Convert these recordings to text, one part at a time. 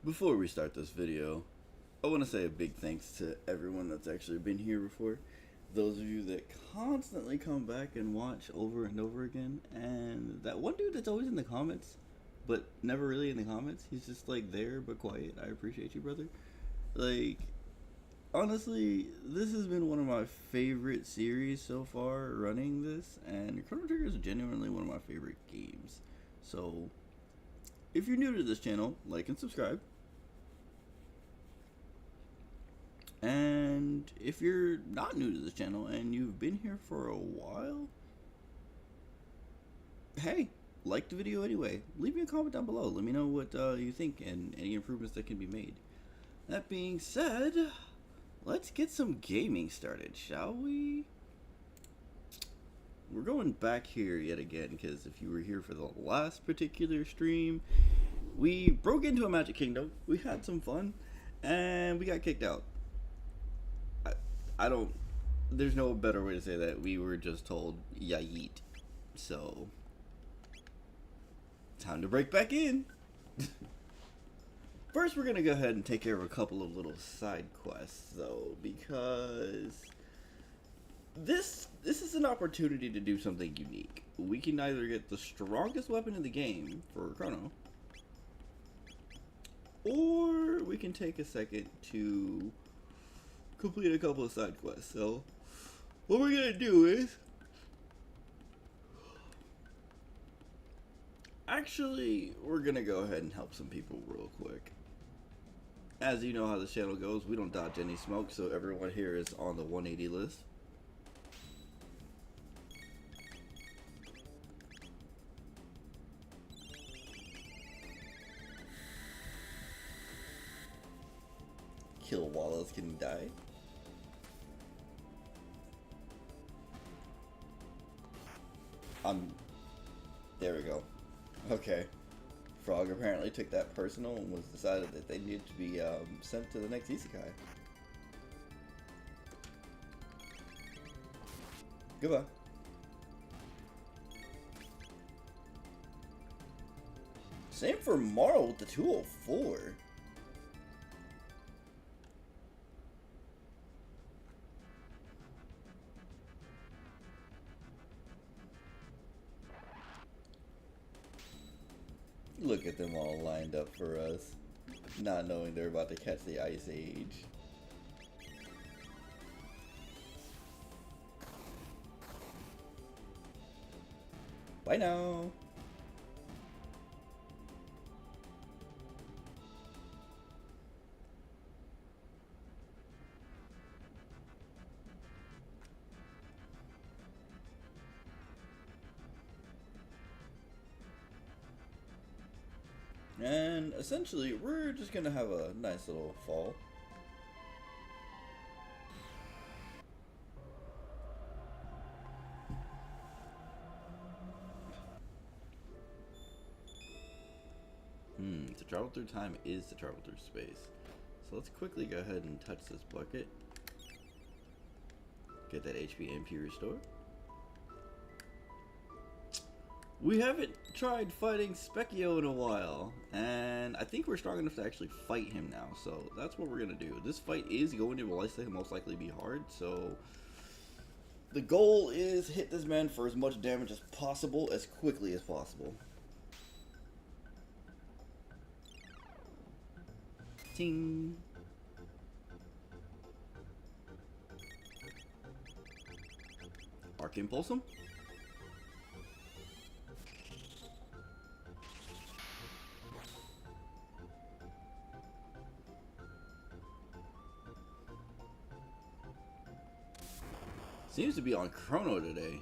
Before we start this video, I want to say a big thanks to everyone that's actually been here before. Those of you that constantly come back and watch over and over again, and that one dude that's always in the comments, but never really in the comments. He's just like there but quiet. I appreciate you, brother. Like, honestly, this has been one of my favorite series so far running this, and Chrono Trigger is genuinely one of my favorite games. So, if you're new to this channel, like and subscribe. And if you're not new to this channel and you've been here for a while, hey, like the video anyway. Leave me a comment down below. Let me know what you think and any improvements that can be made. That being said, let's get some gaming started, shall we? We're going back here yet again because if you were here for the last particular stream, we broke into a Magic Kingdom. We had some fun and we got kicked out. I don't, there's no better way to say that. We were just told, yeah, yeet. So, time to break back in. First, we're going to go ahead and take care of a couple of little side quests, though, because this is an opportunity to do something unique. We can either get the strongest weapon in the game for Chrono, or we can take a second to complete a couple of side quests. So what we're gonna do is actually we're gonna go ahead and help some people real quick. As you know how this channel goes, we don't dodge any smoke, so everyone here is on the 180 list. Kill while else can die. There we go. Okay. Frog apparently took that personal and was decided that they needed to be sent to the next isekai. Goodbye. Same for Marl with the 204. Look at them all lined up for us, not knowing they're about to catch the Ice Age. Bye now. And essentially, we're just gonna have a nice little fall. To travel through time is to travel through space. So let's quickly go ahead and touch this bucket. Get that HP MP restore. We haven't tried fighting Specchio in a while, and I think we're strong enough to actually fight him now, so that's what we're going to do. This fight is going to most likely be hard, so the goal is hit this man for as much damage as possible, as quickly as possible. Ting! Arc Impulse him. Seems to be on Chrono today.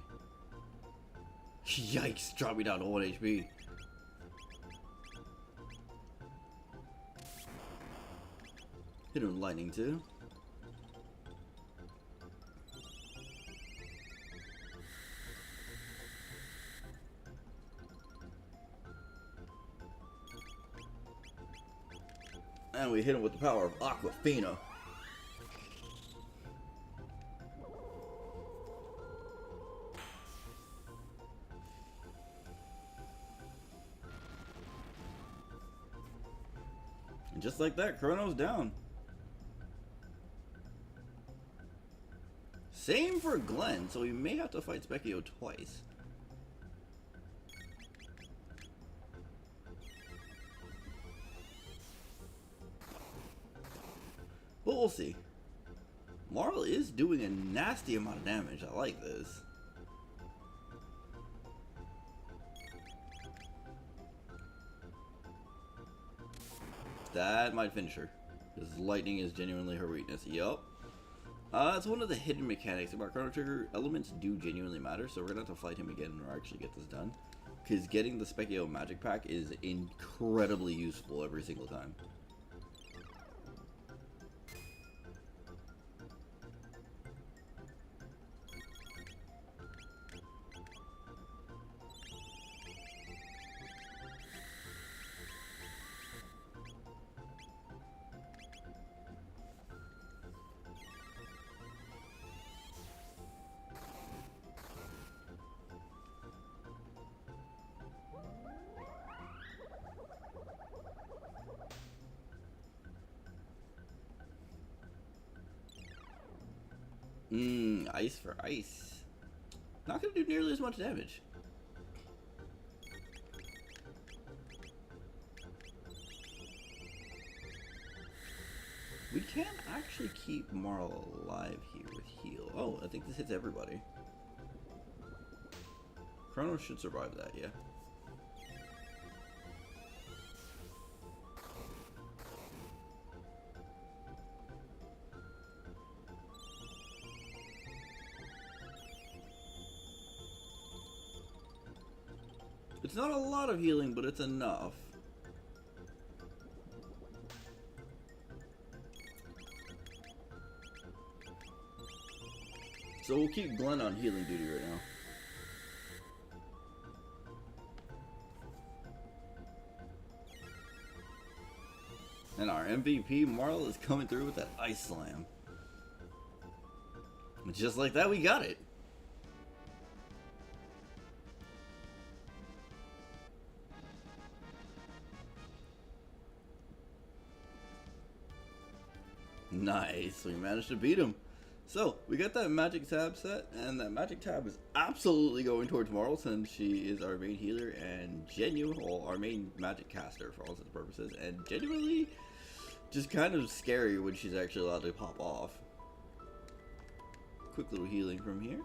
Yikes, drop me down to 1 HP. Hit him with lightning too. And we hit him with the power of Aquafina. And just like that, Chrono's down. Same for Glenn, so we may have to fight Specchio twice. But we'll see. Marl is doing a nasty amount of damage. I like this. That might finish her. Because lightning is genuinely her weakness. Yup. It's one of the hidden mechanics about Chrono Trigger. Elements do genuinely matter, so we're going to have to fight him again or actually get this done. Because getting the Specchio magic pack is incredibly useful every single time. Ice for ice. Not gonna do nearly as much damage. We can actually keep Marl alive here with heal. Oh, I think this hits everybody. Chrono should survive that, yeah. It's not a lot of healing, but it's enough. So we'll keep Glenn on healing duty right now. And our MVP, Marl, is coming through with that Ice Slam. And just like that, we got it. Nice, we managed to beat him. So, we got that magic tab set, and that magic tab is absolutely going towards Marl since she is our main healer and well, our main magic caster for all intents and purposes, and genuinely just kind of scary when she's actually allowed to pop off. Quick little healing from here.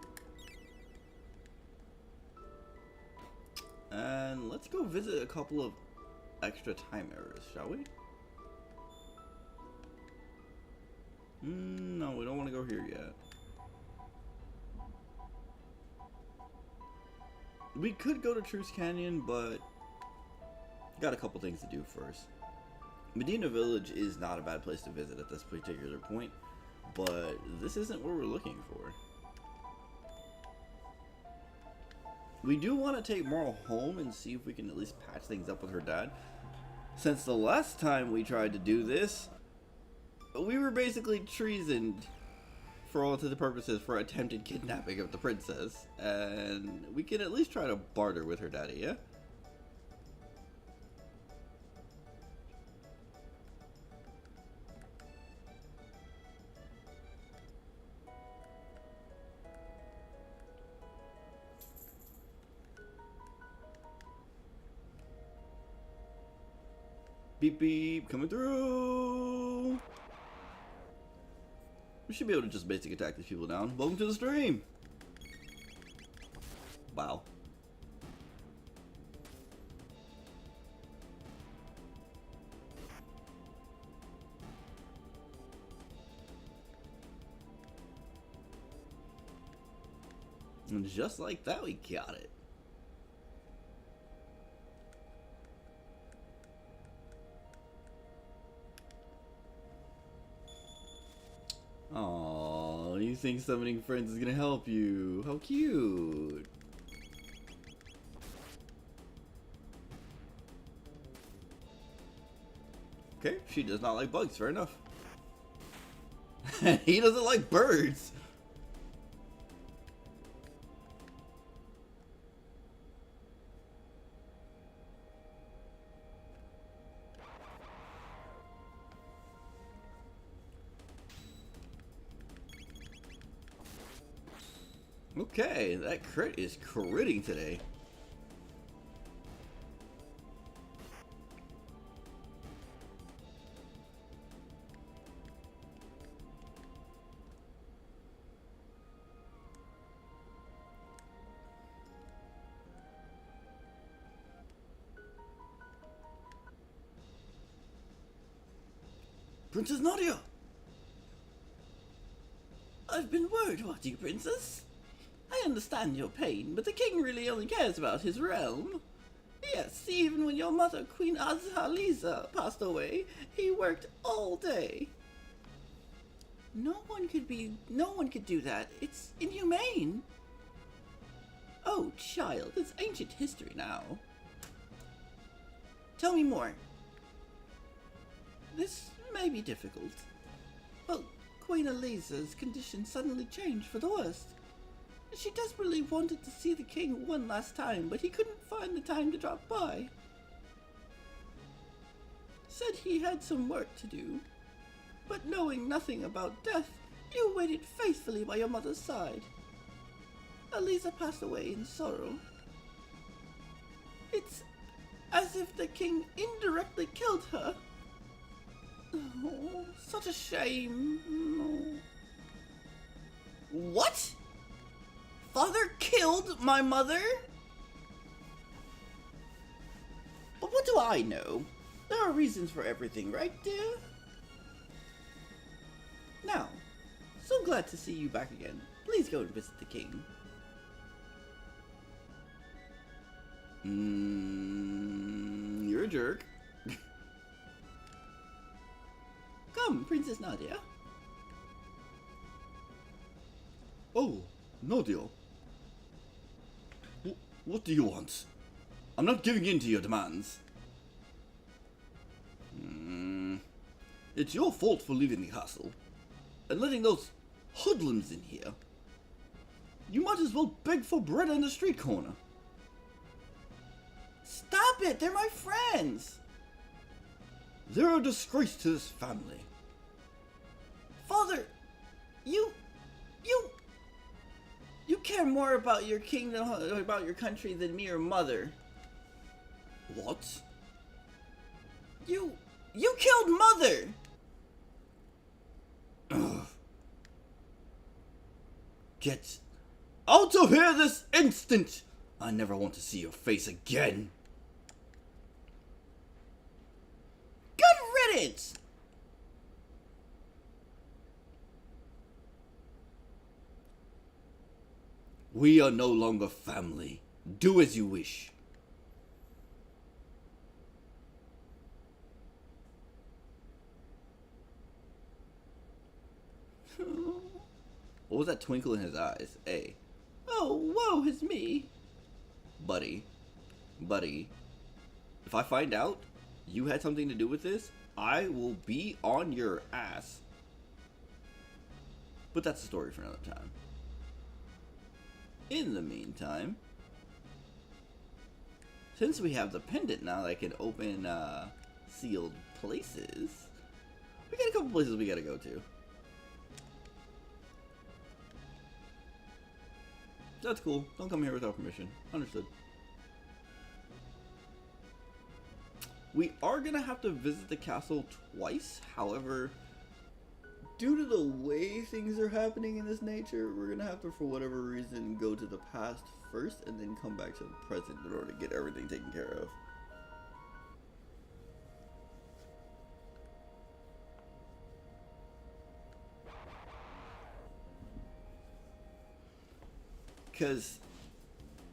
And let's go visit a couple of extra time errors, shall we? No, we don't want to go here yet. We could go to Truce Canyon, but got a couple things to do first. Medina Village is not a bad place to visit at this particular point, but this isn't what we're looking for. We do want to take Marl home and see if we can at least patch things up with her dad. Since the last time we tried to do this, we were basically treasoned, for all intents and purposes, for attempted kidnapping of the princess. And we can at least try to barter with her daddy, yeah? Beep beep, coming through! We should be able to just basic attack these people down. Welcome to the stream! Wow. And just like that, we got it. Aww, you think summoning friends is gonna help you. How cute. Okay, she does not like bugs, fair enough. He doesn't like birds. Okay, that crit is critting today. Princess Nadia! I've been worried about you, Princess. I understand your pain, but the king really only cares about his realm. Yes, even when your mother, Queen Azaliza, passed away, he worked all day. No one could do that. It's inhumane. Oh, child, it's ancient history now. Tell me more. This may be difficult. Well, Queen Eliza's condition suddenly changed for the worst. She desperately wanted to see the king one last time, but he couldn't find the time to drop by. Said he had some work to do. But knowing nothing about death, you waited faithfully by your mother's side. Eliza passed away in sorrow. It's as if the king indirectly killed her. Oh, such a shame. No. What? Father killed my mother? But what do I know? There are reasons for everything, right, dear? Now, so glad to see you back again. Please go and visit the king. You're a jerk. Come, Princess Nadia. Oh, Nadia. What do you want? I'm not giving in to your demands. It's your fault for leaving the castle and letting those hoodlums in here. You might as well beg for bread on the street corner. Stop it! They're my friends! They're a disgrace to this family. Father, you care more about your kingdom, about your country than me or mother. What? You killed mother! Ugh. Get out of here this instant! I never want to see your face again. Good riddance! We are no longer family. Do as you wish. What was that twinkle in his eyes? Hey. Oh, woe is me. Buddy. If I find out you had something to do with this, I will be on your ass. But that's a story for another time. In the meantime, since we have the pendant now that can open sealed places, we got a couple places we gotta go to. That's cool. Don't come here without permission. Understood. We are gonna have to visit the castle twice. However, due to the way things are happening in this nature, we're gonna have to, for whatever reason, go to the past first and then come back to the present in order to get everything taken care of. Because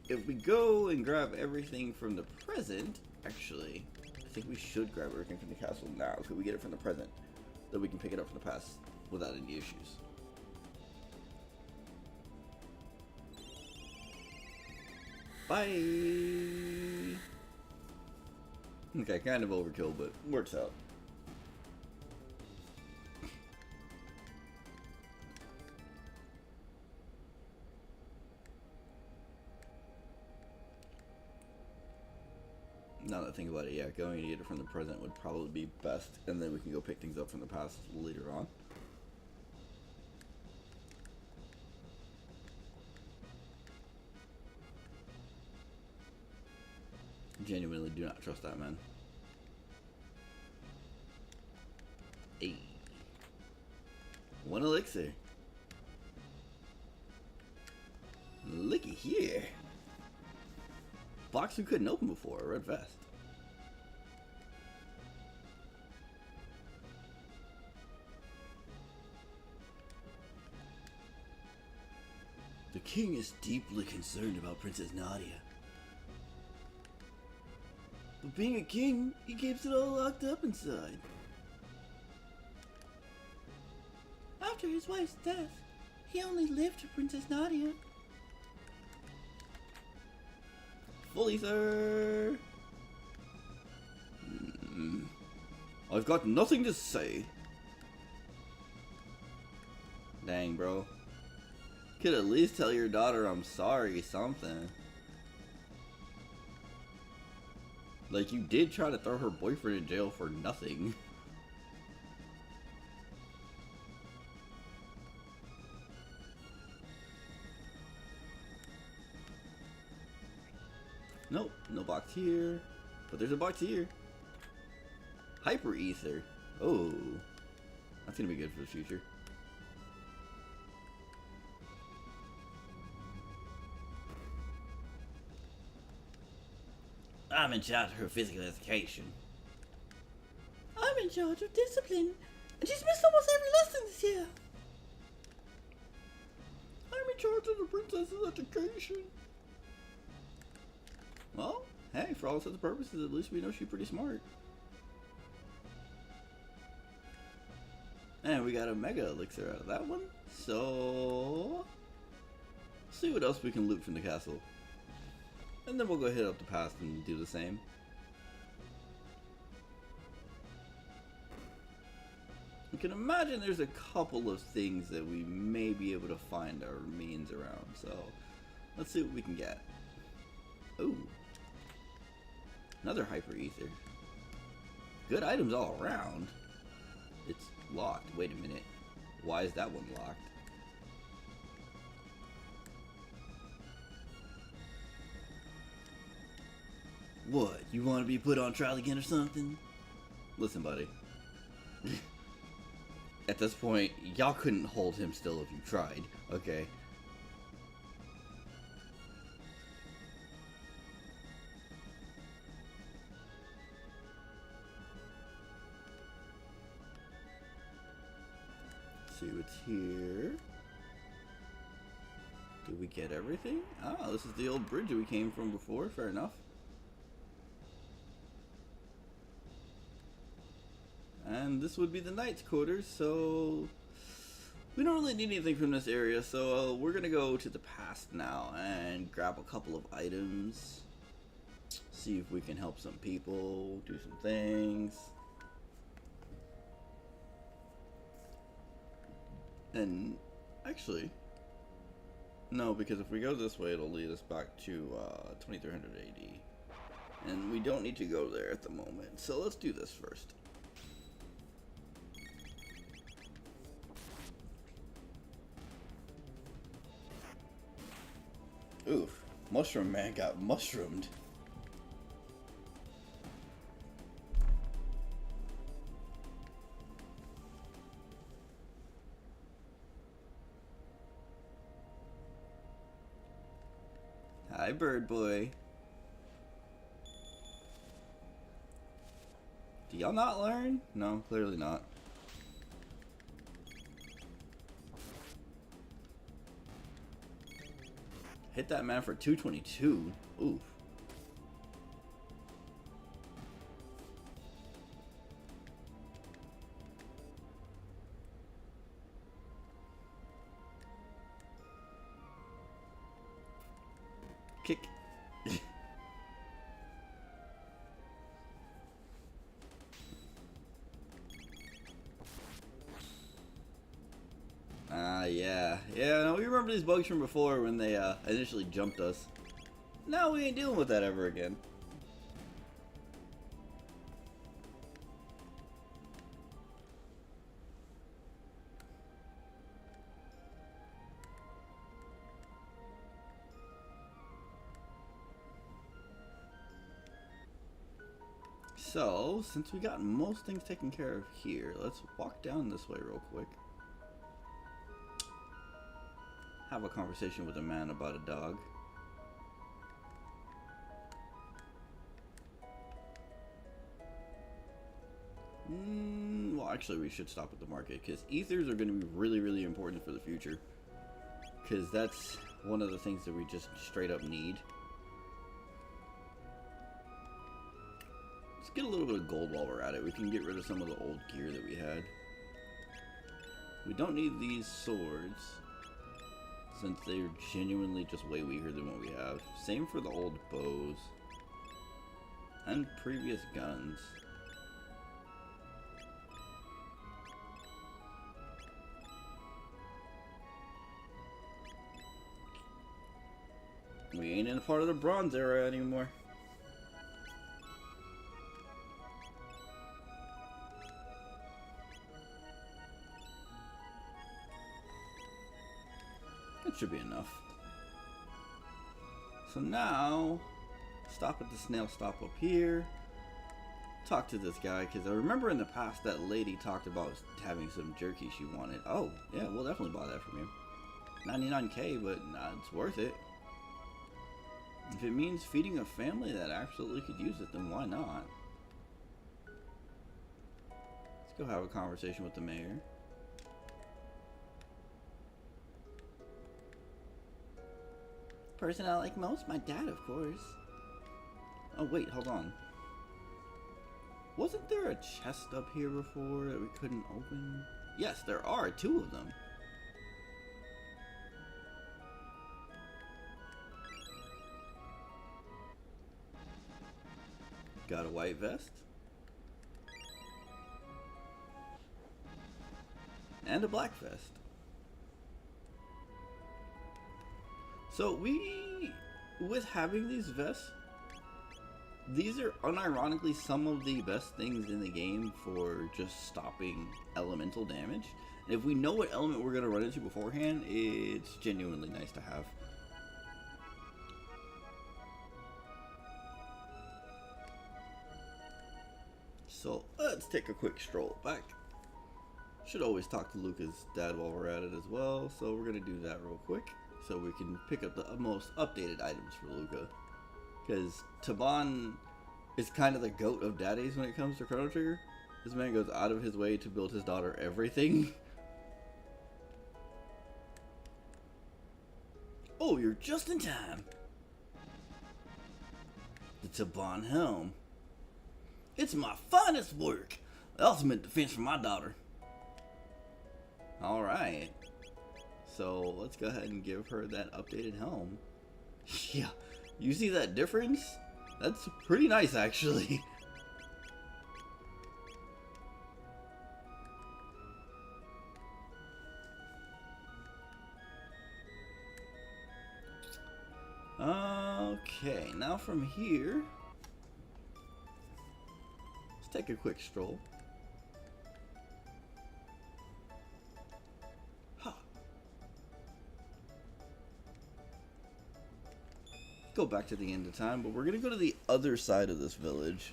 if we go and grab everything from the present, actually, I think we should grab everything from the castle now. Could we get it from the present? That we can pick it up from the past without any issues. Bye! Okay, kind of overkill, but works out. Now that I think about it, yeah, going to get it from the present would probably be best, and then we can go pick things up from the past later on. Genuinely do not trust that man. Hey. One elixir. Looky here. Box we couldn't open before, a red vest. The king is deeply concerned about Princess Nadia. But being a king, he keeps it all locked up inside. After his wife's death, he only lived for Princess Nadia. Fully, sir. I've got nothing to say. Dang, bro. Could at least tell your daughter I'm sorry, something. Like, you did try to throw her boyfriend in jail for nothing. Nope, no box here. But there's a box here. Hyper Ether. Oh. That's gonna be good for the future. I'm in charge of her physical education. I'm in charge of discipline. And she's missed almost every lesson this year. I'm in charge of the princess's education. Well, hey, for all intents and purposes, at least we know she's pretty smart. And we got a mega elixir out of that one. So, see what else we can loot from the castle. And then we'll go hit up the past and do the same. You can imagine there's a couple of things that we may be able to find our means around. So, let's see what we can get. Ooh. Another hyper ether. Good items all around. It's locked. Wait a minute. Why is that one locked? What? You want to be put on trial again or something? Listen, buddy. At this point, y'all couldn't hold him still if you tried, okay? See what's here. Did we get everything? Oh, this is the old bridge that we came from before. Fair enough. And this would be the knight's quarters, so we don't really need anything from this area. So we're gonna go to the past now and grab a couple of items. See if we can help some people, do some things. And actually, no, because if we go this way, it'll lead us back to 2300 AD. And we don't need to go there at the moment. So let's do this first. Oof, Mushroom Man got mushroomed. Hi, bird boy. Do y'all not learn? No, clearly not. Hit that man for 222. Oof. Kick. Yeah. Yeah, no, we remember these bugs from before when they initially jumped us. Now we ain't dealing with that ever again. So, since we got most things taken care of here, let's walk down this way real quick. Have a conversation with a man about a dog. Well, actually, we should stop at the market, because ethers are going to be really, really important for the future. Because that's one of the things that we just straight up need. Let's get a little bit of gold while we're at it. We can get rid of some of the old gear that we had. We don't need these swords, since they're genuinely just way weaker than what we have. Same for the old bows. And previous guns. We ain't in a part of the Bronze Era anymore. That should be enough. So now, stop at the snail stop up here. Talk to this guy, because I remember in the past that lady talked about having some jerky she wanted. Oh, yeah, we'll definitely buy that from you. 99k, but nah, it's worth it. If it means feeding a family that absolutely could use it, then why not? Let's go have a conversation with the mayor. Person I like most? My dad, of course. Oh, wait, hold on. Wasn't there a chest up here before that we couldn't open? Yes, there are 2 of them. Got a white vest. And a black vest. So with having these vests, these are unironically some of the best things in the game for just stopping elemental damage. And if we know what element we're going to run into beforehand, it's genuinely nice to have. So let's take a quick stroll back. Should always talk to Luca's dad while we're at it as well, so we're going to do that real quick so we can pick up the most updated items for Luca. Because Taban is kind of the goat of daddies when it comes to Chrono Trigger. This man goes out of his way to build his daughter everything. Oh, you're just in time. The Taban helm. It's my finest work. The ultimate defense for my daughter. Alright. So let's go ahead and give her that updated helm. Yeah. You see that difference? That's pretty nice, actually. Okay, now from here, let's take a quick stroll. Go back to the end of time, but we're gonna go to the other side of this village.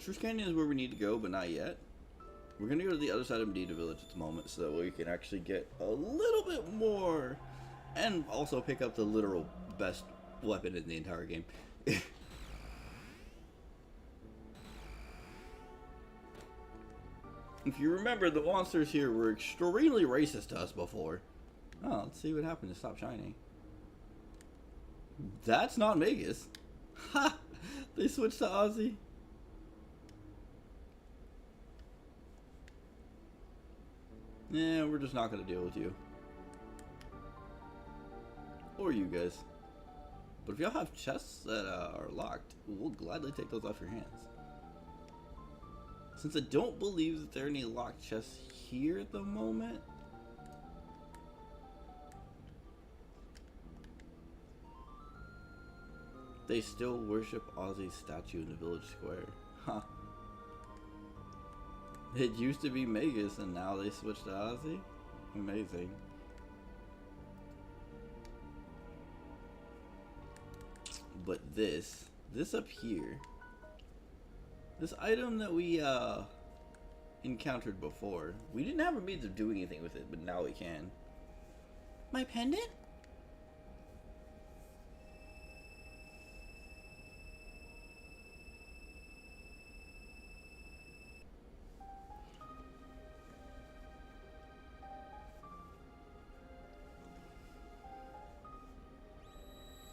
Truce Canyon is where we need to go, but not yet. We're gonna go to the other side of Medina Village at the moment, so that we can actually get a little bit more, and also pick up the literal best weapon in the entire game. If you remember, the monsters here were extremely racist to us before. Oh, let's see what happened to stop shining. That's not Magus. Ha! They switched to Ozzy. Yeah, we're just not gonna deal with you. Or you guys. But if y'all have chests that are locked, we'll gladly take those off your hands. Since I don't believe that there are any locked chests here at the moment. They still worship Ozzy's statue in the village square. Huh. It used to be Magus and now they switched to Ozzy? Amazing. But this up here, this item that we encountered before, we didn't have a means of doing anything with it, but now we can. My pendant?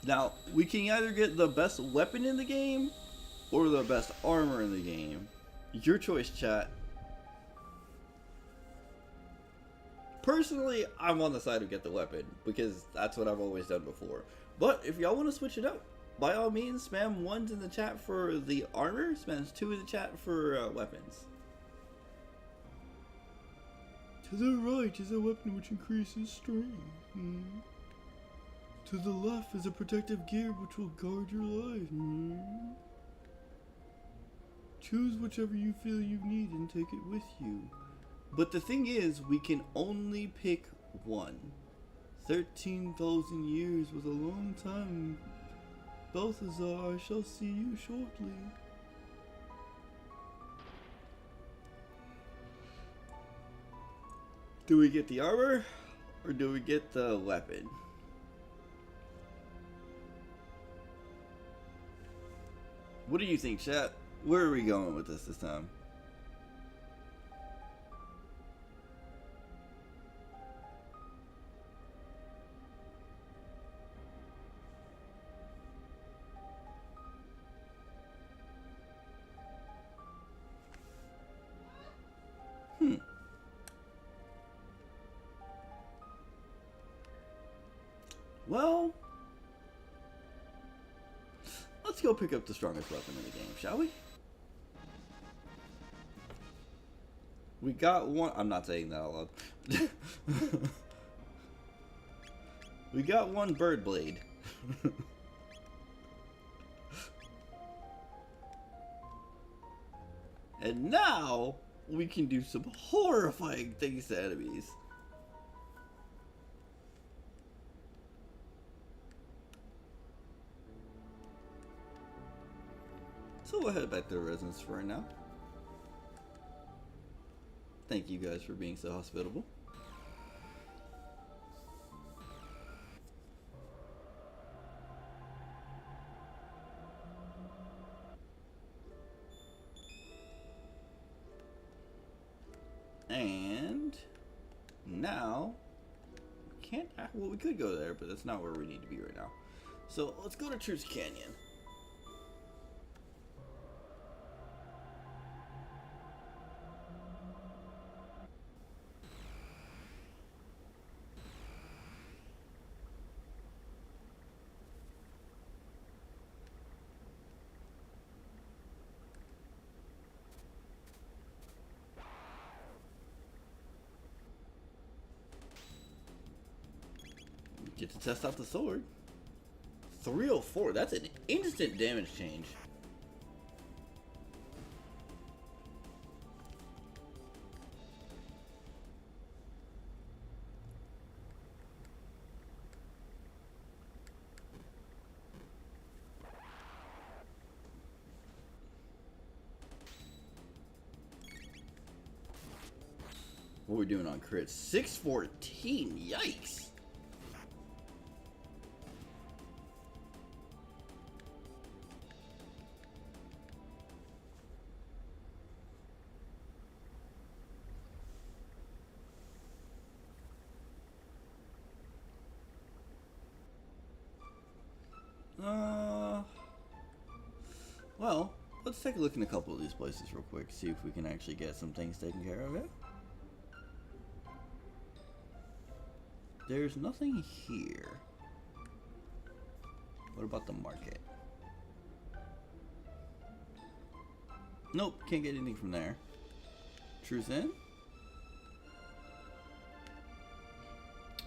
Now, we can either get the best weapon in the game or the best armor in the game. Your choice, chat. Personally, I'm on the side of get the weapon because that's what I've always done before. But if y'all want to switch it up, by all means, spam 1s in the chat for the armor, spam 2 in the chat for weapons. To the right is a weapon which increases strength. To the left is a protective gear which will guard your life. Choose whichever you feel you need and take it with you. But the thing is, we can only pick one. 13,000 years was a long time. Balthazar, I shall see you shortly. Do we get the armor or do we get the weapon? What do you think, chat? Where are we going with this time? Well, let's go pick up the strongest weapon in the game, shall we? We got one. I'm not saying that out loud. We got one bird blade. And now we can do some horrifying things to enemies. So we'll head back to the residence for right now. Thank you guys for being so hospitable. And now we can't. Well, we could go there, but that's not where we need to be right now. So let's go to Truce Canyon. Get to test out the sword. 304, that's an instant damage change. What are we doing on crits? 614, yikes. Well, let's take a look in a couple of these places real quick, see if we can actually get some things taken care of. There's nothing here. What about the market? Nope, can't get anything from there. Truth in?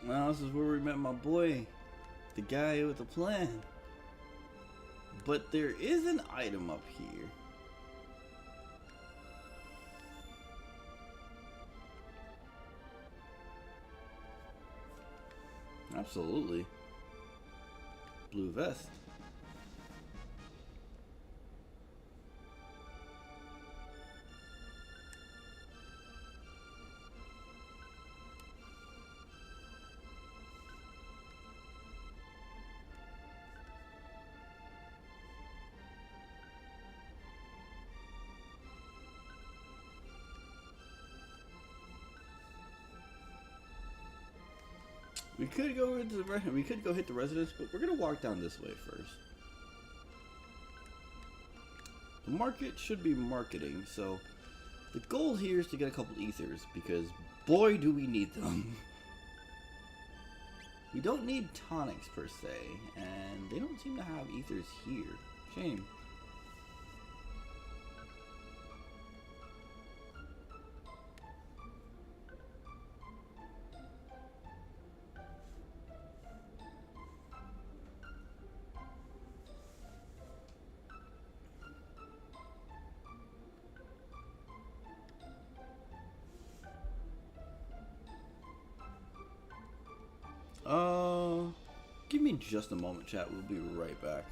Well, this is where we met my boy, the guy with the plan. But there is an item up here. Absolutely. Blue vest. We could go into we could go hit the residence, but we're gonna walk down this way first. The market should be marketing, so the goal here is to get a couple ethers because boy do we need them. We don't need tonics per se, and they don't seem to have ethers here. Shame. Give me just a moment, chat. We'll be right back.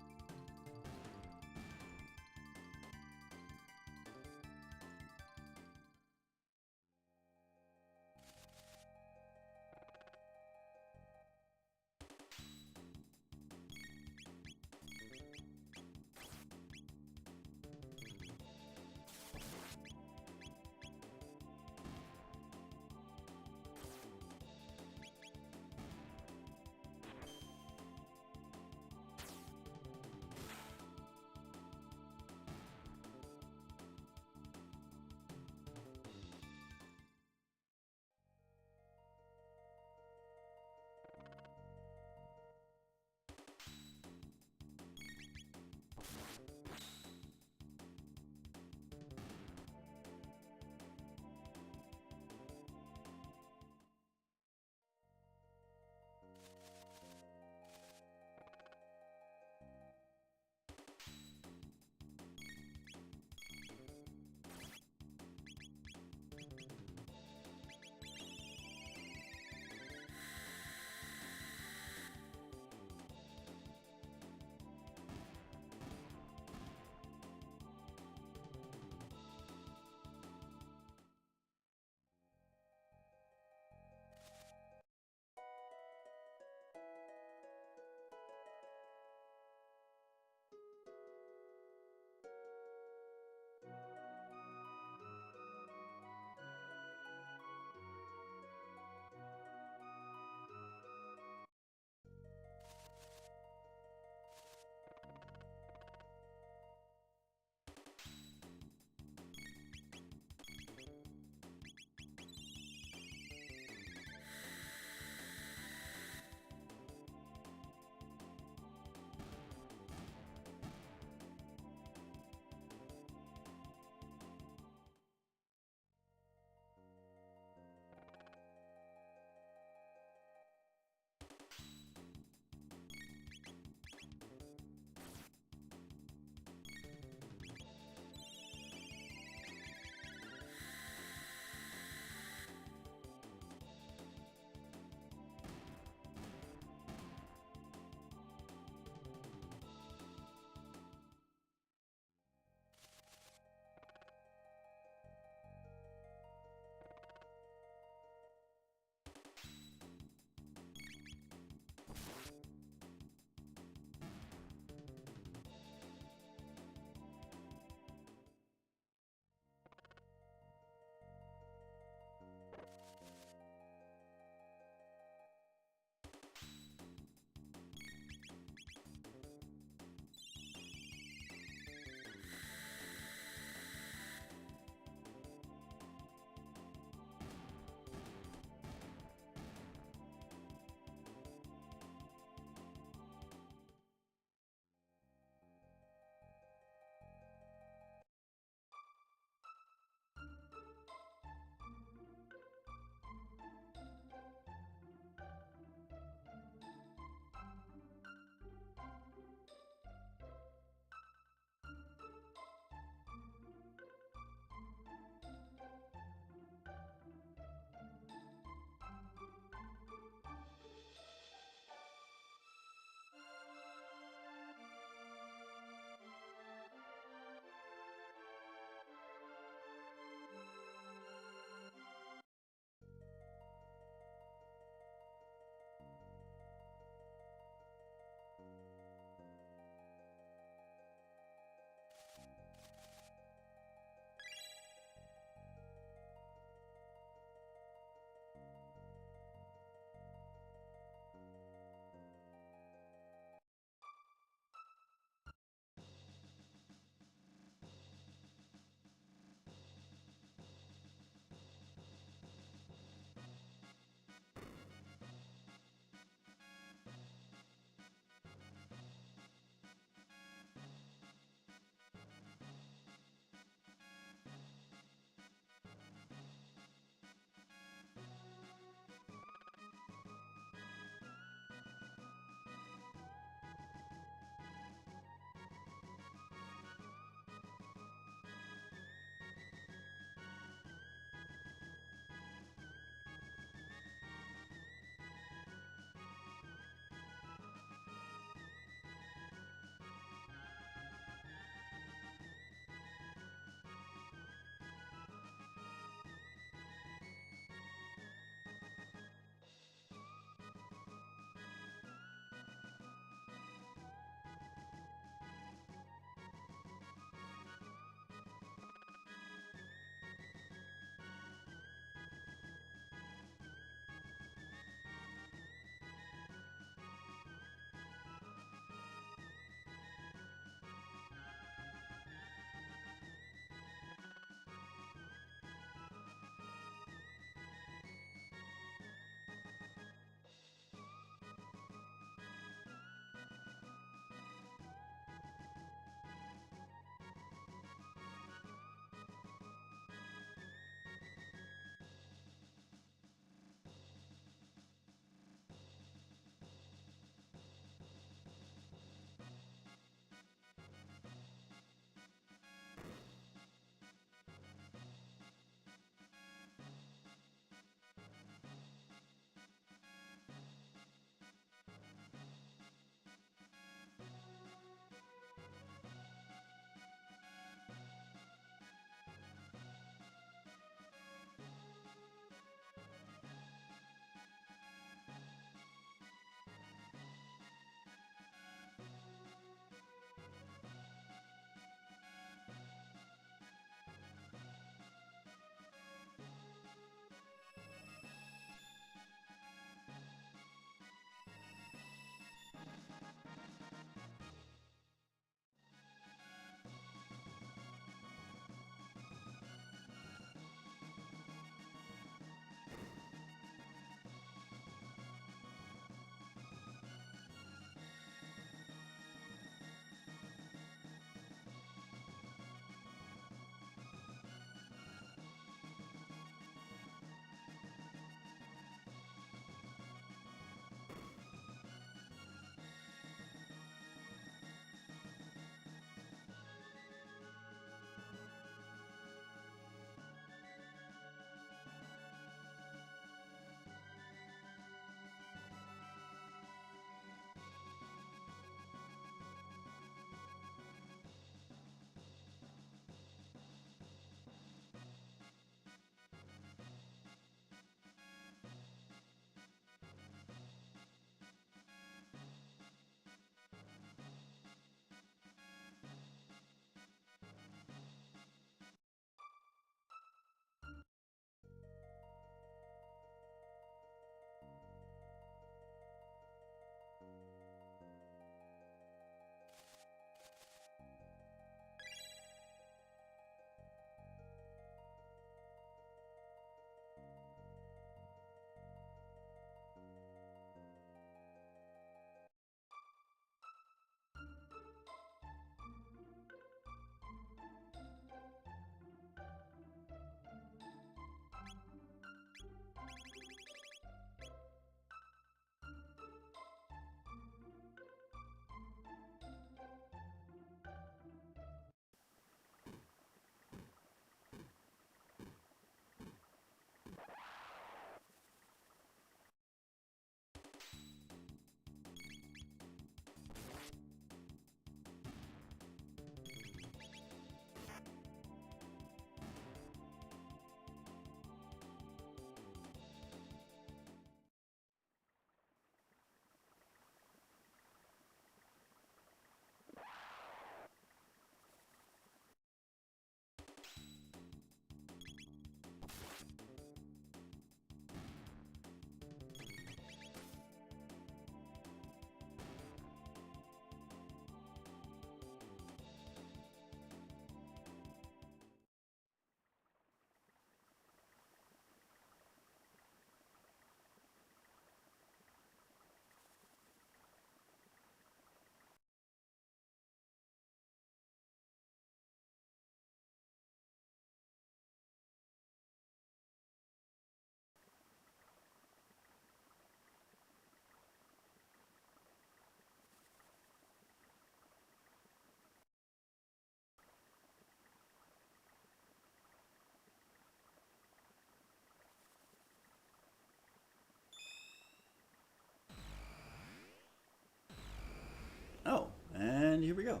here we go.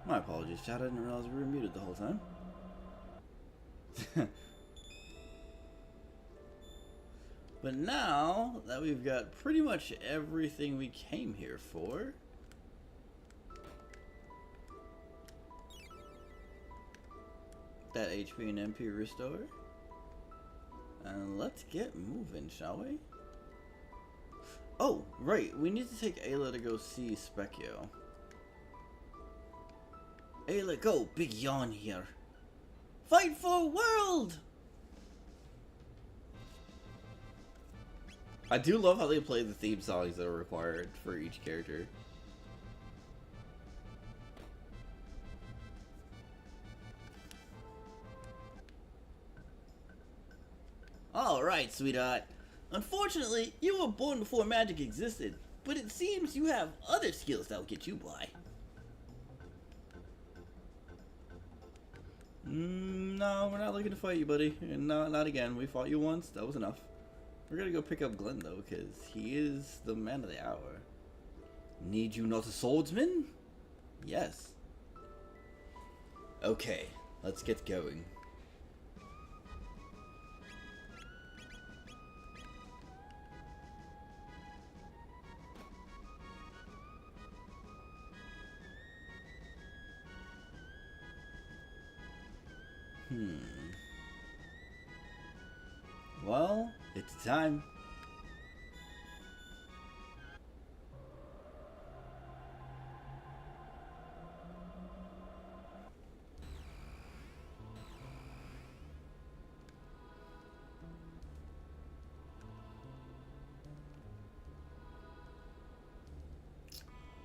My apologies, chat. I didn't realize we were muted the whole time. But now that we've got pretty much everything we came here for, that HP and MP restore, and let's get moving, shall we? Oh, right, we need to take Ayla to go see Specchio. Ayla, go, big yawn here. Fight for world! I do love how they play the theme songs that are required for each character. Alright, sweetheart. Unfortunately, you were born before magic existed, but it seems you have other skills that'll get you by. No, we're not looking to fight you, buddy. No, not again. We fought you once. That was enough. We're gonna go pick up Glenn, though, because he is the man of the hour. Need you not a swordsman? Yes. Okay, let's get going. Well, it's time.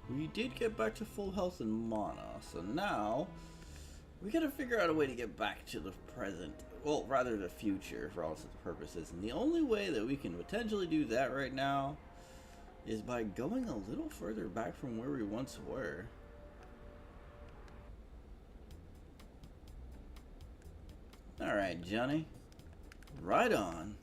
We did get back to full health and mana, so now we gotta figure out a way to get back to the present. Well, rather the future for all intents and purposes. And the only way that we can potentially do that right now is by going a little further back from where we once were. Alright, Johnny. Right on.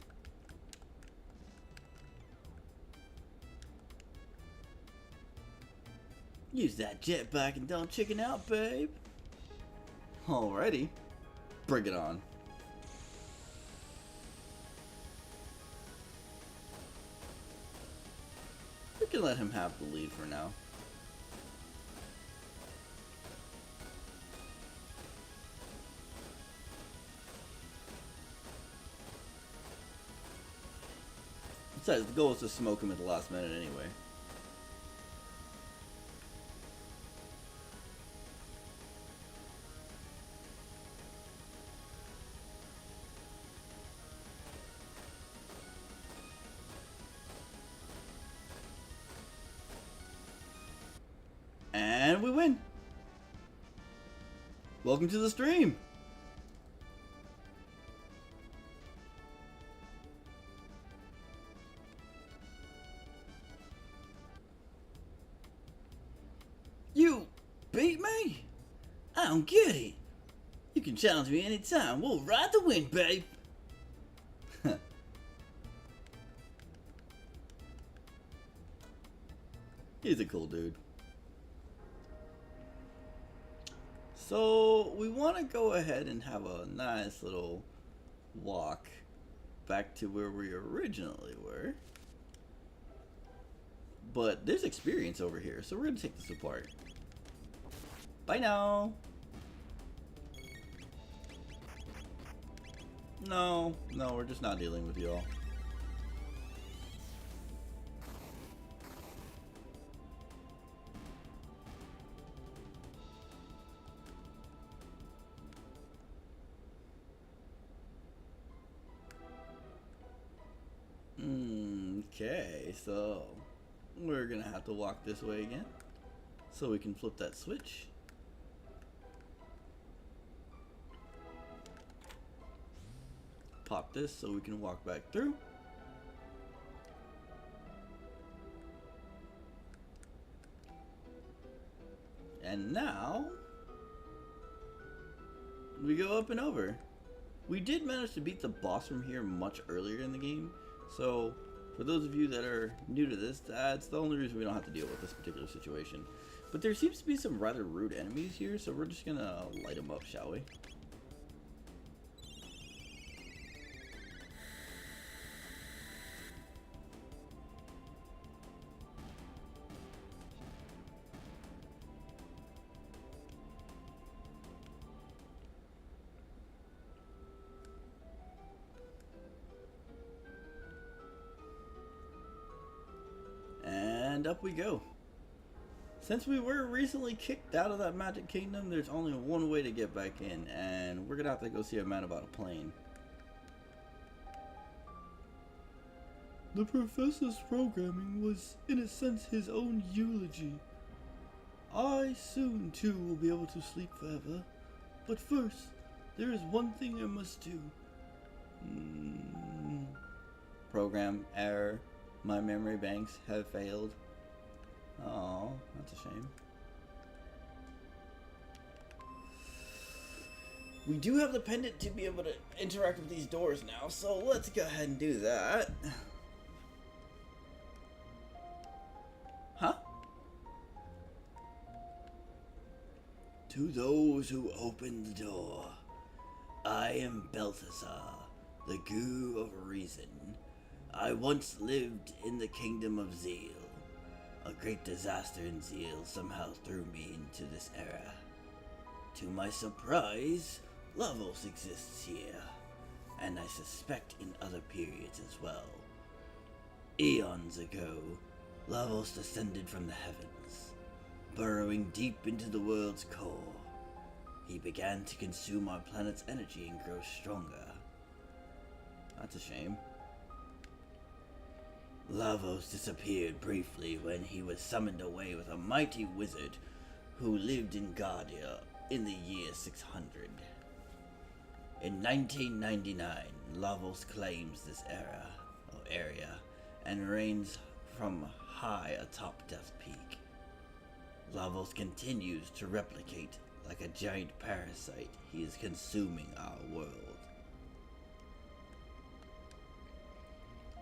Use that jetpack and don't chicken out, babe. Alrighty. Bring it on. We can let him have the lead for now. Besides, the goal is to smoke him at the last minute anyway. And we win! Welcome to the stream! You beat me? I don't get it. You can challenge me anytime. We'll ride the wind, babe. He's a cool dude. So we want to go ahead and have a nice little walk back to where we originally were. But there's experience over here, so we're going to take this apart. Bye now. No, we're just not dealing with y'all. Okay, so we're gonna have to walk this way again so we can flip that switch. Pop this so we can walk back through. And now we go up and over. We did manage to beat the boss from here much earlier in the game, so For those of you that are new to this, that's the only reason we don't have to deal with this particular situation. But there seems to be some rather rude enemies here, so we're just gonna light them up, shall we? And up we go. Since we were recently kicked out of that Magic Kingdom, there's only one way to get back in, and we're gonna have to go see a man about a plane. The professor's programming was, in a sense, his own eulogy. I soon, too, will be able to sleep forever. But first, there is one thing I must do. Program error. My memory banks have failed. Oh, that's a shame. We do have the pendant to be able to interact with these doors now, so let's go ahead and do that. Huh? To those who open the door, I am Balthazar, the guru of reason. I once lived in the kingdom of Zeal. A great disaster in Zeal somehow threw me into this era. To my surprise, Lavos exists here, and I suspect in other periods as well. Eons ago, Lavos descended from the heavens, burrowing deep into the world's core. He began to consume our planet's energy and grow stronger. That's a shame. Lavos disappeared briefly when he was summoned away with a mighty wizard who lived in Guardia in the year 600. In 1999, Lavos claims this area and reigns from high atop Death Peak. Lavos continues to replicate like a giant parasite. He is consuming our world.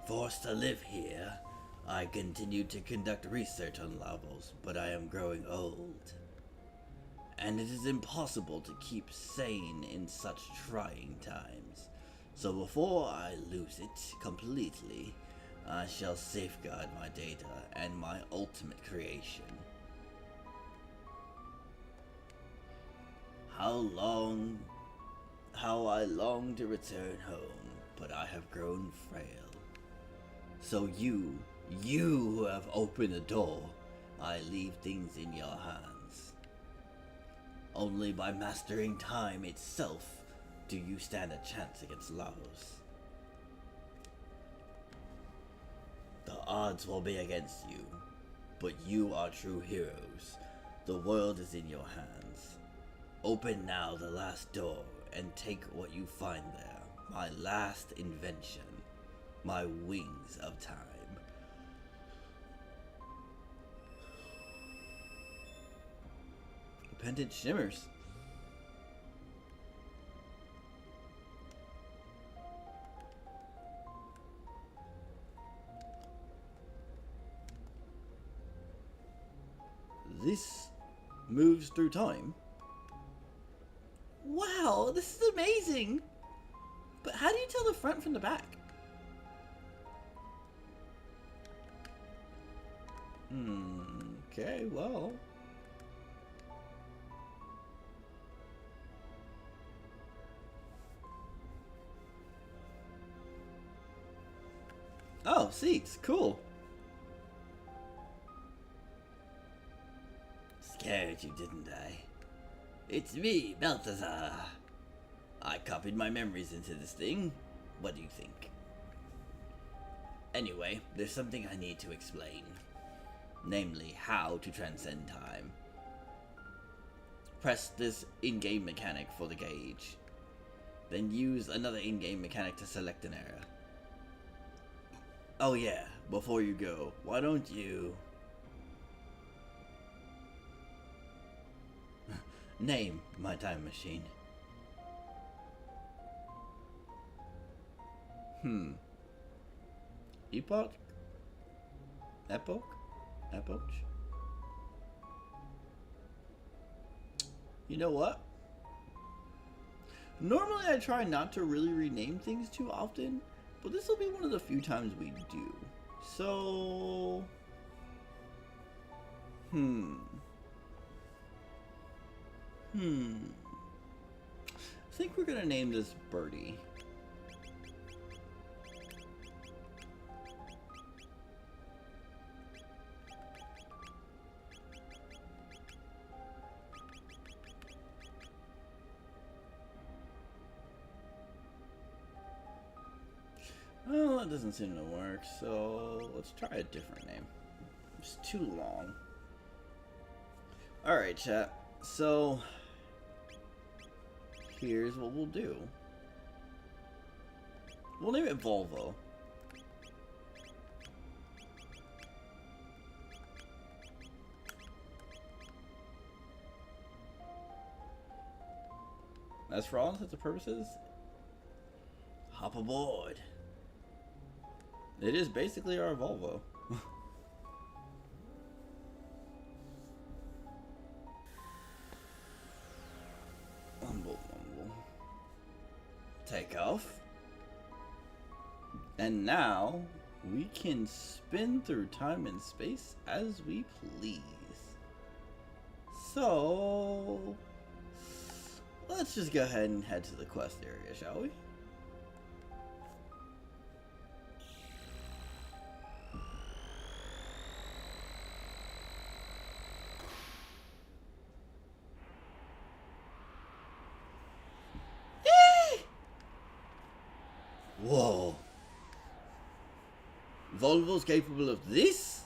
Forced to live here, I continue to conduct research on Lavos, but I am growing old. And it is impossible to keep sane in such trying times. So before I lose it completely, I shall safeguard my data and my ultimate creation. How I long to return home, but I have grown frail. So you who have opened the door, I leave things in your hands. Only by mastering time itself do you stand a chance against Lavos. The odds will be against you, but you are true heroes. The world is in your hands. Open now the last door and take what you find there. My last invention. My wings of time. The pendant shimmers. This moves through time. Wow, this is amazing! But how do you tell the front from the back? Okay, well. Oh, seats, cool. Scared you, didn't I? It's me, Balthazar. I copied my memories into this thing. What do you think? Anyway, there's something I need to explain. Namely, how to transcend time. Press this in-game mechanic for the gauge. Then use another in-game mechanic to select an area. Oh yeah, before you go, why don't you... name my time machine. Epoch Epoch? Epoch? You know what? Normally I try not to really rename things too often, but this will be one of the few times we do. So... I think we're gonna name this Birdie. Well, that doesn't seem to work, so let's try a different name. It's too long. Alright, chat. So, here's what we'll do. We'll name it Volvo. As for all intents and purposes, hop aboard. It is basically our Volvo. Mumble, mumble. Take off. And now we can spin through time and space as we please. So let's just go ahead and head to the quest area, shall we? Whoa. Volvo's capable of this?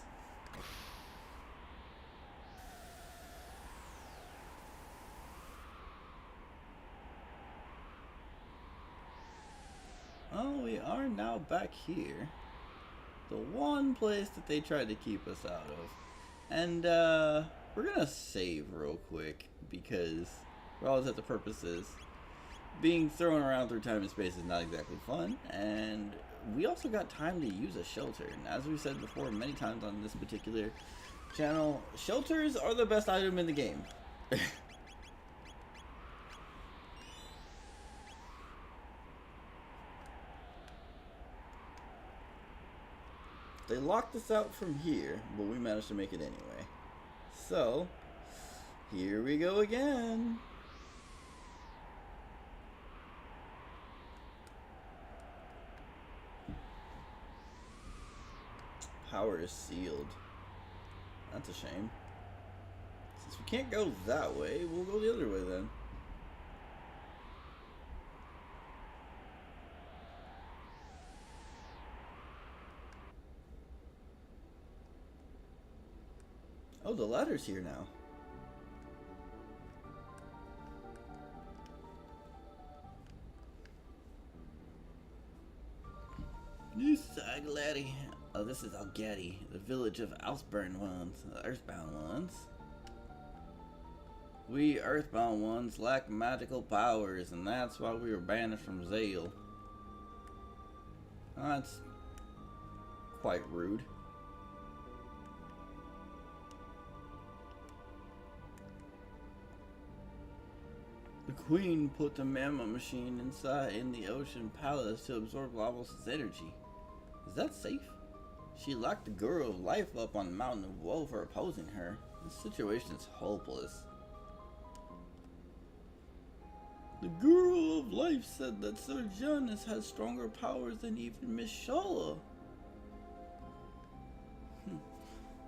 Oh, we are now back here. The one place that they tried to keep us out of. And, we're gonna save real quick because, for all intents and purposes, being thrown around through time and space is not exactly fun, and we also got time to use a shelter. And as we've said before many times on this particular channel, shelters are the best item in the game. They locked us out from here, but we managed to make it anyway. So, here we go again. Power is sealed. That's a shame. Since we can't go that way, we'll go the other way then. Oh, the ladder's here now. New Saglady. Oh, this is Algeti, the village of Earthbound ones, the Earthbound ones. We Earthbound ones lack magical powers, and that's why we were banished from W.O.L.F. That's quite rude. The Queen put the Mamma machine inside in the Ocean Palace to absorb Lavos' energy. Is that safe? She locked the Guru of Life up on the Mountain of Woe for opposing her. This situation is hopeless. The Guru of Life said that Sir Janus has stronger powers than even Miss Shala.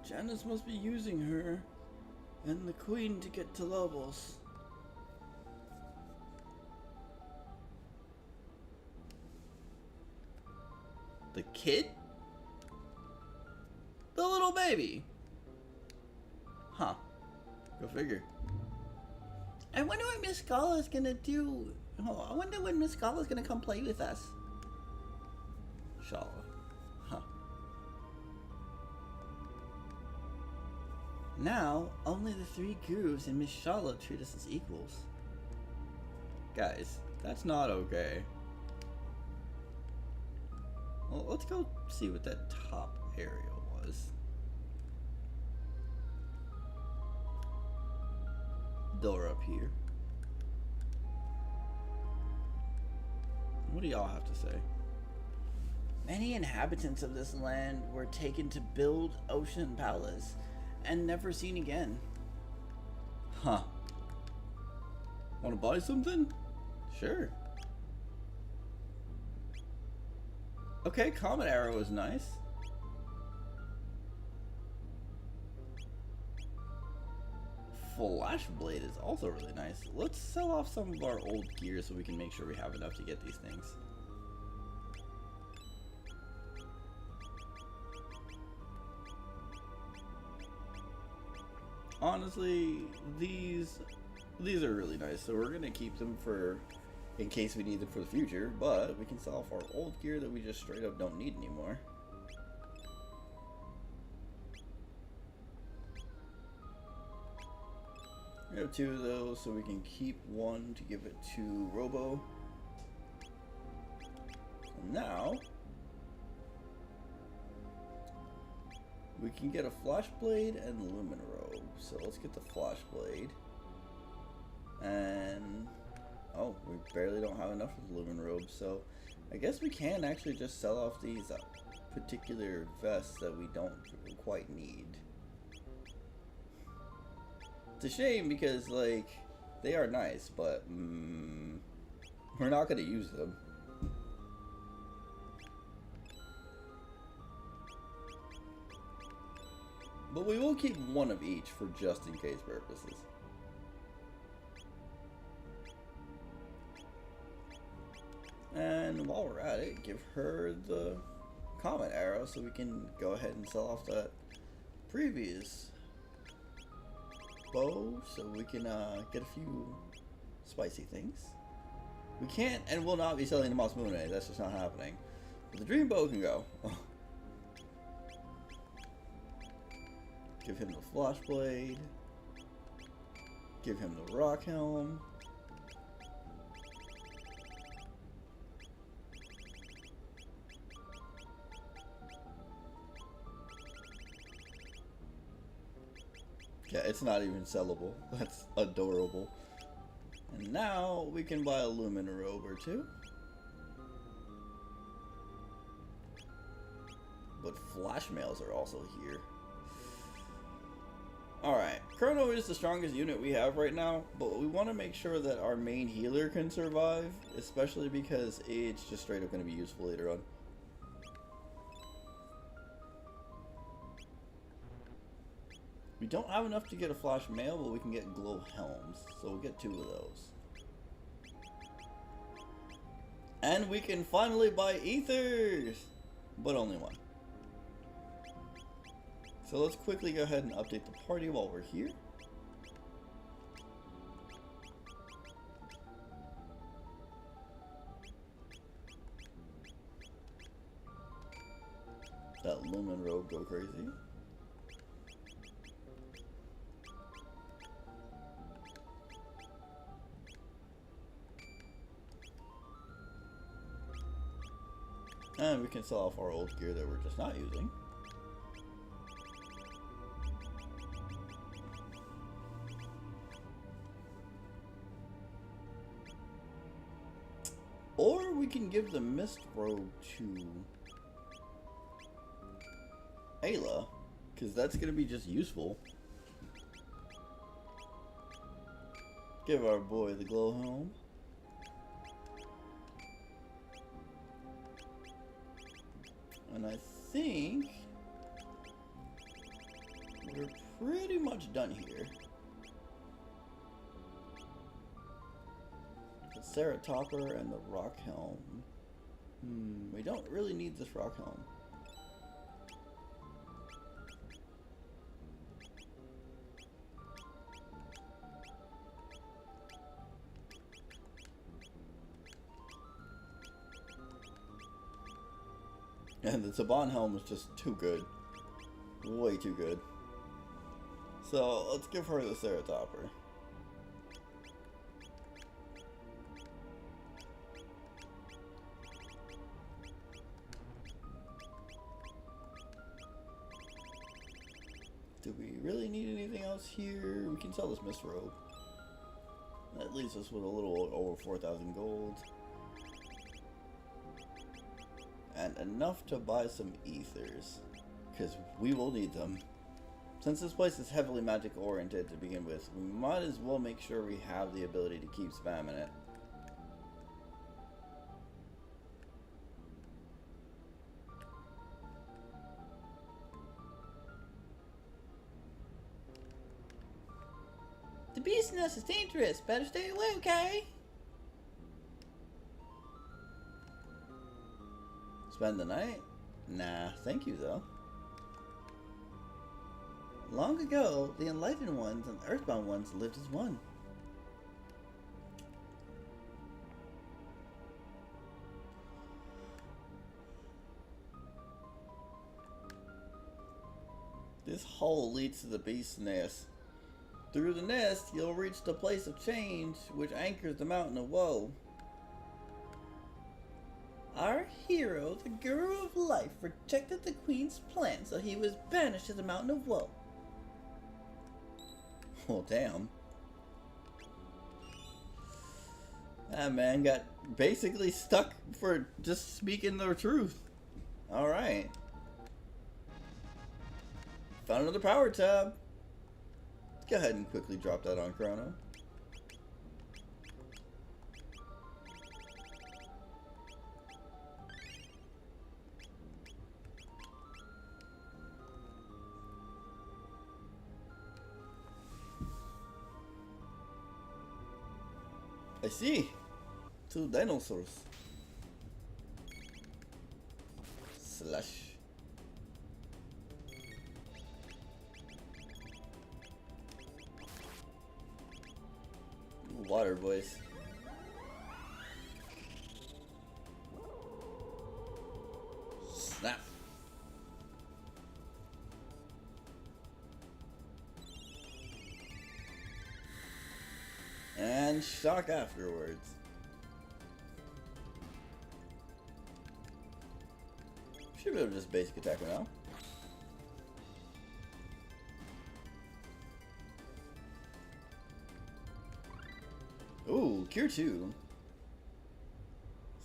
Janus must be using her and the Queen to get to Lavos. The kid? The little baby? Huh. Go figure. I wonder what Miss Scala's gonna do. Oh, I wonder when Miss Scala's gonna come play with us. Shala. Huh. Now, only the three gurus and Miss Shala treat us as equals. Guys, that's not okay. Well, let's go see what that top area was. door up here. What do y'all have to say? Many inhabitants of this land were taken to build Ocean Palace and never seen again. Huh. Want to buy something? Sure. Okay, Comet Arrow is nice. Flash Blade is also really nice. Let's sell off some of our old gear so we can make sure we have enough to get these things. Honestly, these are really nice, so we're gonna keep them for in case we need them for the future, but we can sell off our old gear that we just straight up don't need anymore. We have 2 of those, so we can keep 1 to give it to Robo. And now we can get a Flash Blade and Lumen Robe. So let's get the Flash Blade. And oh, we barely don't have enough of the Lumen Robe, so I guess we can actually just sell off these particular vests that we don't quite need. It's a shame because, like, they are nice, but we're not going to use them. But we will keep 1 of each for just in case purposes. And while we're at it, give her the Comet Arrow so we can go ahead and sell off that previous bow so we can get a few spicy things. We can't and will not be selling the Masmune, that's just not happening. But the Dream Bow can go. Give him the Flash Blade. Give him the Rock Helm. Yeah, it's not even sellable. That's adorable. And now we can buy a Lumen Robe or 2. But Flash Mails are also here. Alright, Chrono is the strongest unit we have right now, but we want to make sure that our main healer can survive, especially because it's just straight up going to be useful later on. We don't have enough to get a Flash Mail, but we can get Glow Helms, so we'll get 2 of those. And we can finally buy Ethers! But only 1. So let's quickly go ahead and update the party while we're here. That Lumen Robe go crazy. And we can sell off our old gear that we're just not using. Or we can give the Mist Robe to Ayla, because that's going to be just useful. Give our boy the Glow Helm. And I think we're pretty much done here. The Ceratopper and the Rock Helm. We don't really need this Rock Helm. And the Saban Helm is just too good. Way too good. So let's give her the Ceratopper. Do we really need anything else here? We can sell this Mist Robe. That leaves us with a little over 4,000 gold. And enough to buy some ethers. Because we will need them. Since this place is heavily magic oriented to begin with, we might as well make sure we have the ability to keep spamming it. The beast nest is dangerous. Better stay away, okay? Spend the night? Nah, thank you though. Long ago, the enlightened ones and earthbound ones lived as one. This hole leads to the beast's nest. Through the nest, you'll reach the place of change, which anchors the mountain of woe. Our hero, the Guru of Life, rejected the Queen's plan, so he was banished to the mountain of woe. Oh, damn. That man got basically stuck for just speaking the truth. Alright. Found another power tab. Go ahead and quickly drop that on Chrono. I see. 2 dinosaurs. Slash. Water boys. Snap. And shock afterwards. Should be able to just basic attack him now. Ooh, Cure 2.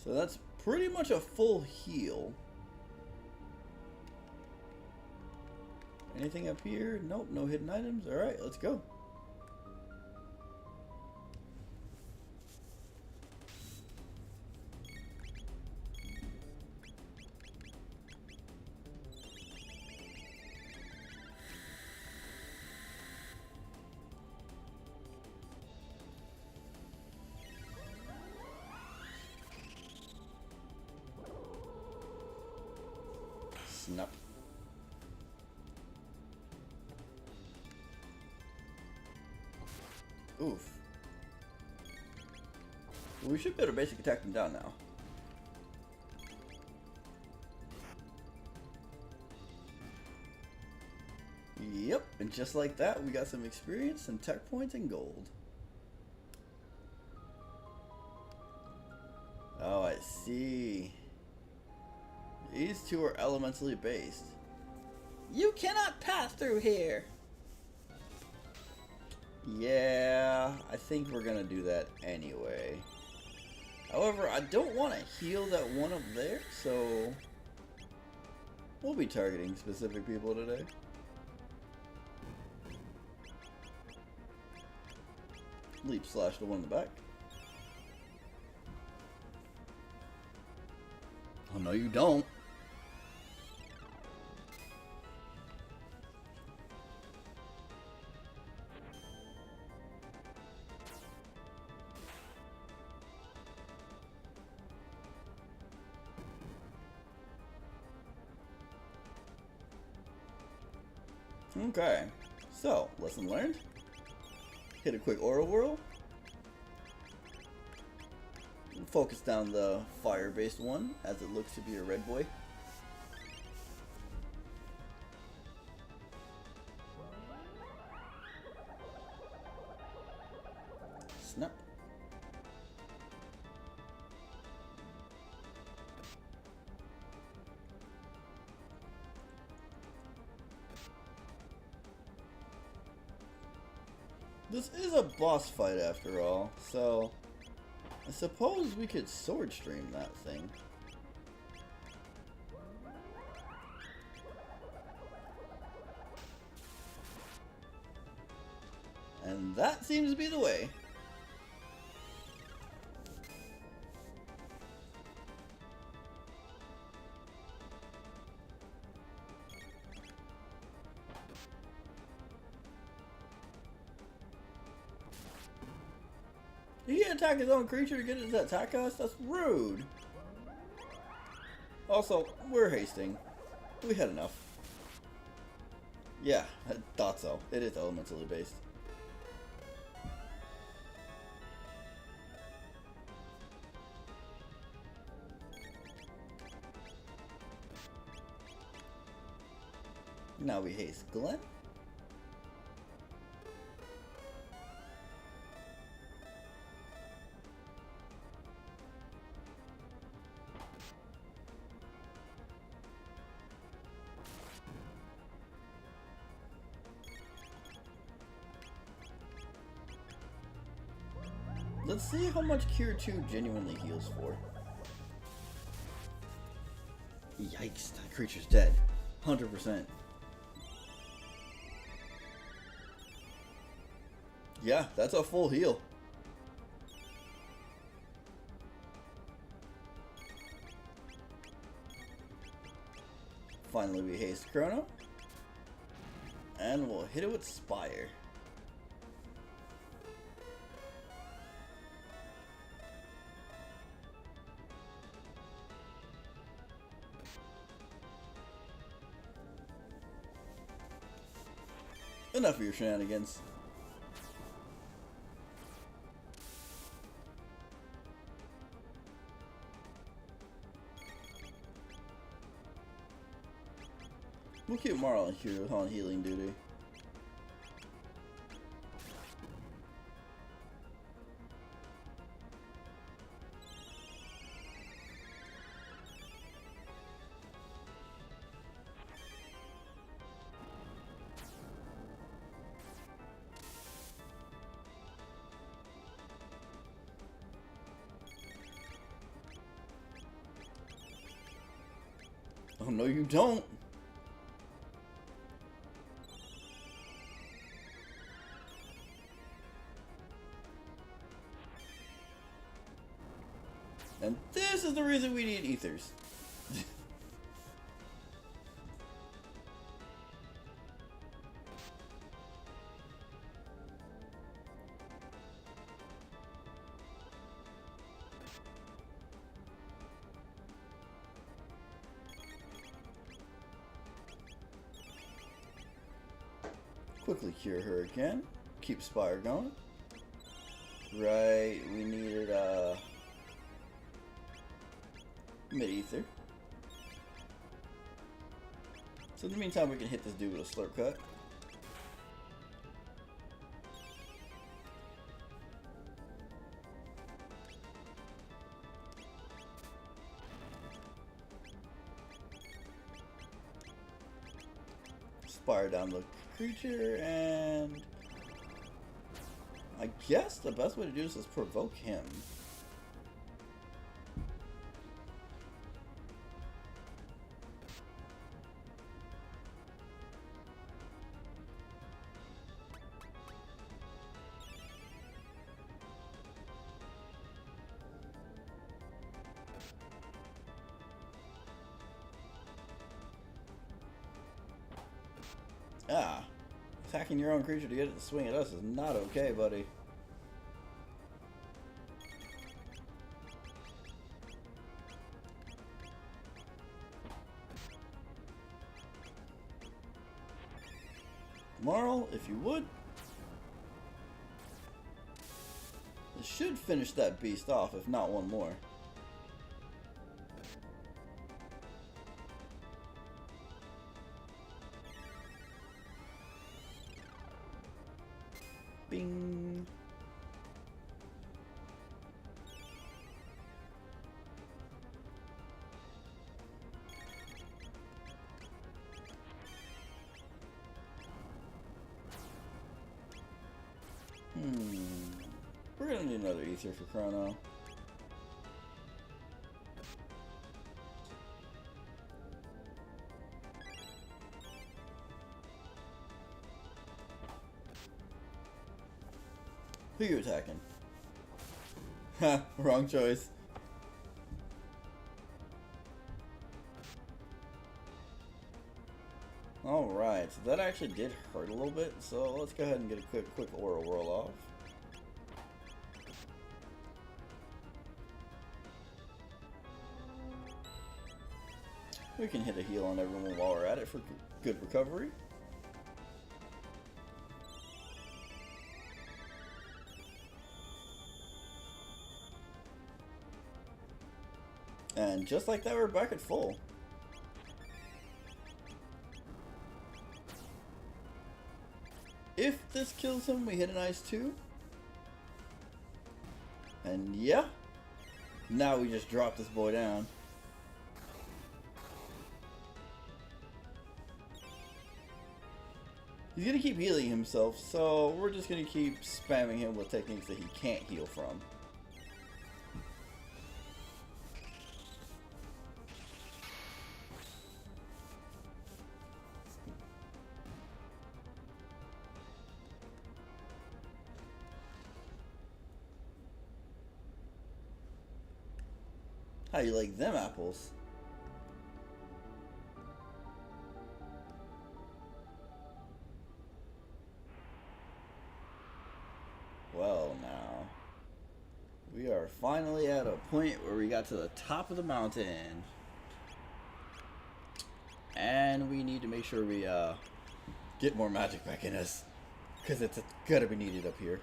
So that's pretty much a full heal. Anything up here? Nope, no hidden items. Alright, let's go. Snap. Oof. We should be able to basic attack them down now. Yep, and just like that, we got some experience, some tech points, and gold. Oh, I see. These two are elementally based. You cannot pass through here. Yeah, I think we're gonna do that anyway. However, I don't want to heal that one up there, so we'll be targeting specific people today. Leap slash the one in the back. Oh no, you don't. Okay, so lesson learned. Hit a quick aura whirl. Focus down the fire-based one, as it looks to be a red boy. Snap. This is a boss fight after all, so I suppose we could sword stream that thing. And that seems to be the way. Did he attack his own creature to get it to attack us? That's rude. Also, we're hasting. We had enough. Yeah, I thought so. It is elementally based. Now we haste Glenn. Let's see how much Cure 2 genuinely heals for. Yikes, that creature's dead. 100%. Yeah, that's a full heal. Finally we haste Chrono. And we'll hit it with Spire. Enough of your shenanigans. We'll keep Marl here on healing duty. Oh, no you don't! And this is the reason we need ethers. Quickly cure her again. Keep Spire going. Right, we needed mid-ether. So in the meantime we can hit this dude with a slurp cut. Spire down the creature, and I guess the best way to do this is provoke him. Ah, attacking your own creature to get it to swing at us is not okay, buddy. Marl, if you would. This should finish that beast off, if not one more. Bing. We're gonna need another ether for Chrono. Who you attacking? Ha, wrong choice. Alright, so that actually did hurt a little bit, so let's go ahead and get a quick aura whirl off. We can hit a heal on everyone while we're at it for good recovery. And just like that, we're back at full. If this kills him, we hit an ice 2. And yeah, now we just drop this boy down. He's gonna keep healing himself, so we're just gonna keep spamming him with techniques that he can't heal from. How you like them apples? Well, now we are finally at a point where we got to the top of the mountain, and we need to make sure we get more magic back in us, because it's gotta be needed up here.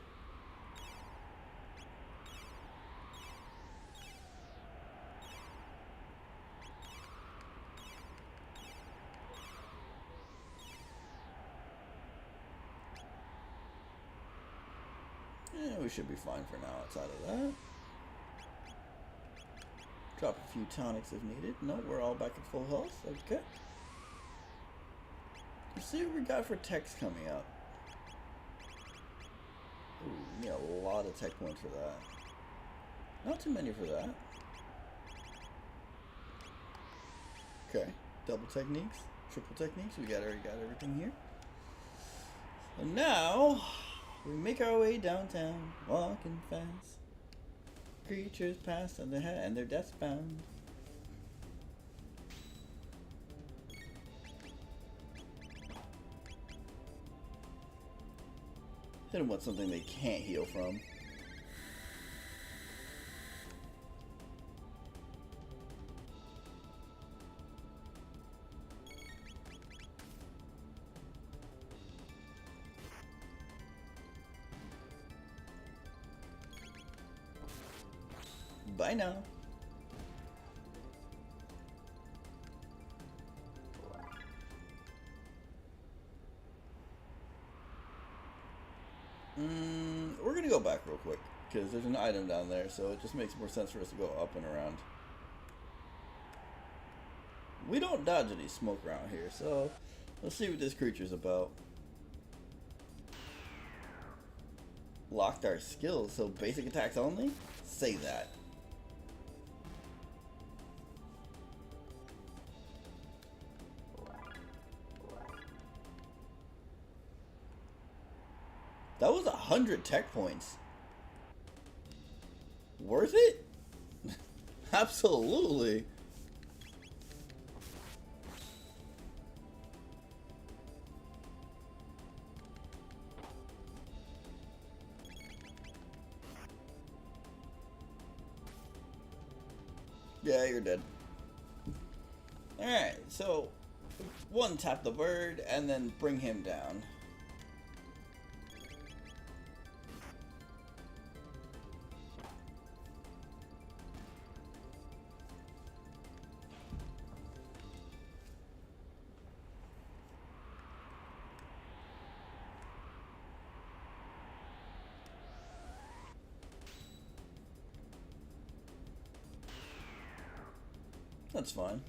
Yeah, we should be fine for now outside of that. Drop a few tonics if needed. No, we're all back at full health. Okay. Let's see what we got for techs coming up. Ooh, we need a lot of tech points for that. Not too many for that. Okay. Double techniques, triple techniques. We already got everything here. And now we make our way downtown, walking fast. Creatures pass on their head and they're death-bound. Hit them with something they can't heal from. Bye now. We're gonna go back real quick because there's an item down there, so it just makes more sense for us to go up and around. We don't dodge any smoke around here, so let's see what this creature's about. Locked our skills, so basic attacks only? Say that. That was 100 tech points. Worth it? Absolutely. Yeah, you're dead. Alright, so one tap the bird and then bring him down. That's fine.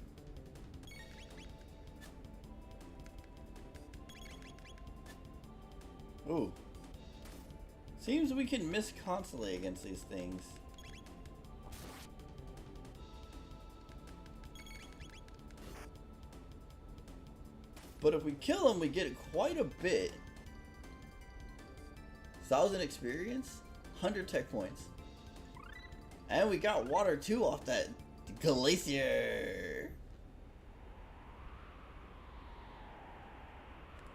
Ooh. Seems we can miss constantly against these things. But if we kill them, we get quite a bit. 1,000 experience, 100 tech points. And we got water too off that glacier.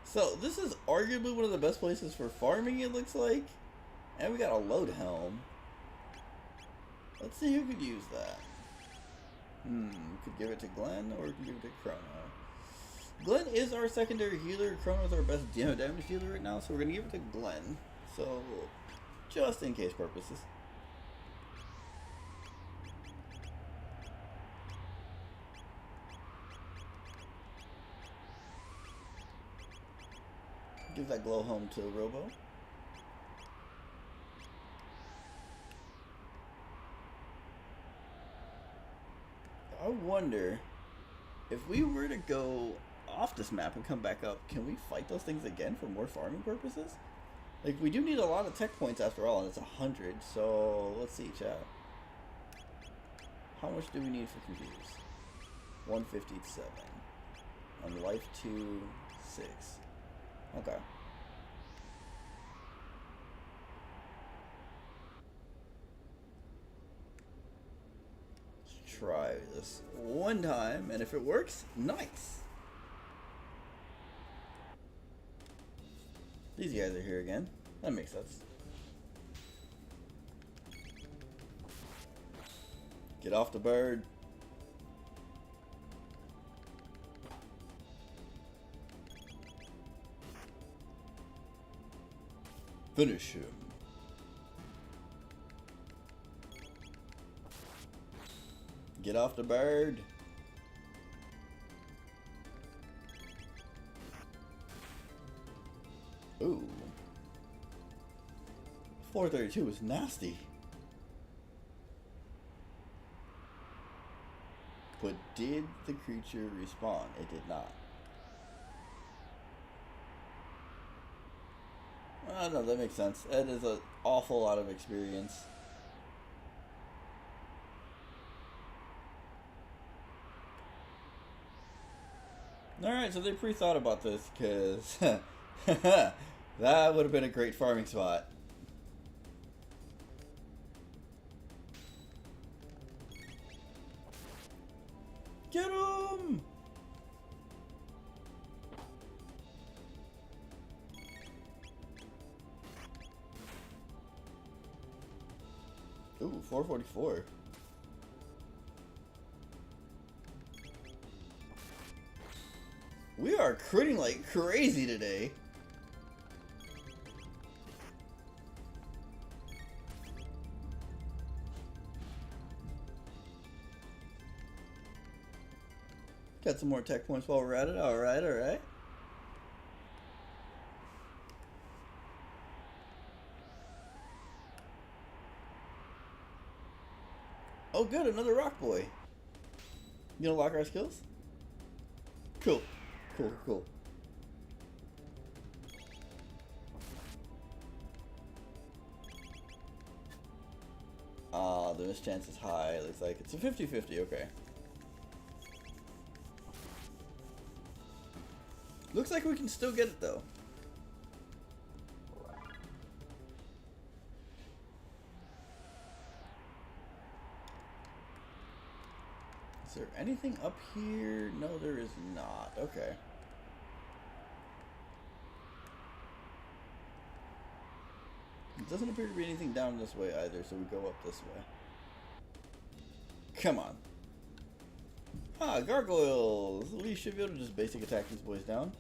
So this is arguably one of the best places for farming, it looks like. And we got a load helm. Let's see who could use that. We could give it to Glenn or we could give it to Chrono. Glenn is our secondary healer. Chrono is our best damage dealer right now, so we're gonna give it to Glenn. So, just in case purposes. Give that glow home to Robo. I wonder if we were to go off this map and come back up, can we fight those things again for more farming purposes? Like, we do need a lot of tech points after all, and it's 100, so let's see, chat. How much do we need for Confuse? 157. On life 2, 6. Okay. Let's try this one time, and if it works, nice. These guys are here again. That makes sense. Get off the bird. Finish him. Get off the bird. Ooh. 432 is nasty. But did the creature respawn? It did not. I don't know, that makes sense. It is an awful lot of experience. Alright, so they pre-thought about this, because that would have been a great farming spot. Get him! Ooh, 444. We are critting like crazy today. Got some more tech points while we're at it. Alright, alright. Oh good, another rock boy. You gonna lock our skills? Cool. Cool, cool. The mischance is high. It looks like it's a 50-50, okay. Looks like we can still get it though. Is there anything up here? No, there is not. Okay. It doesn't appear to be anything down this way either, so we go up this way. Come on. Ah, gargoyles! We should be able to just basic attack these boys down.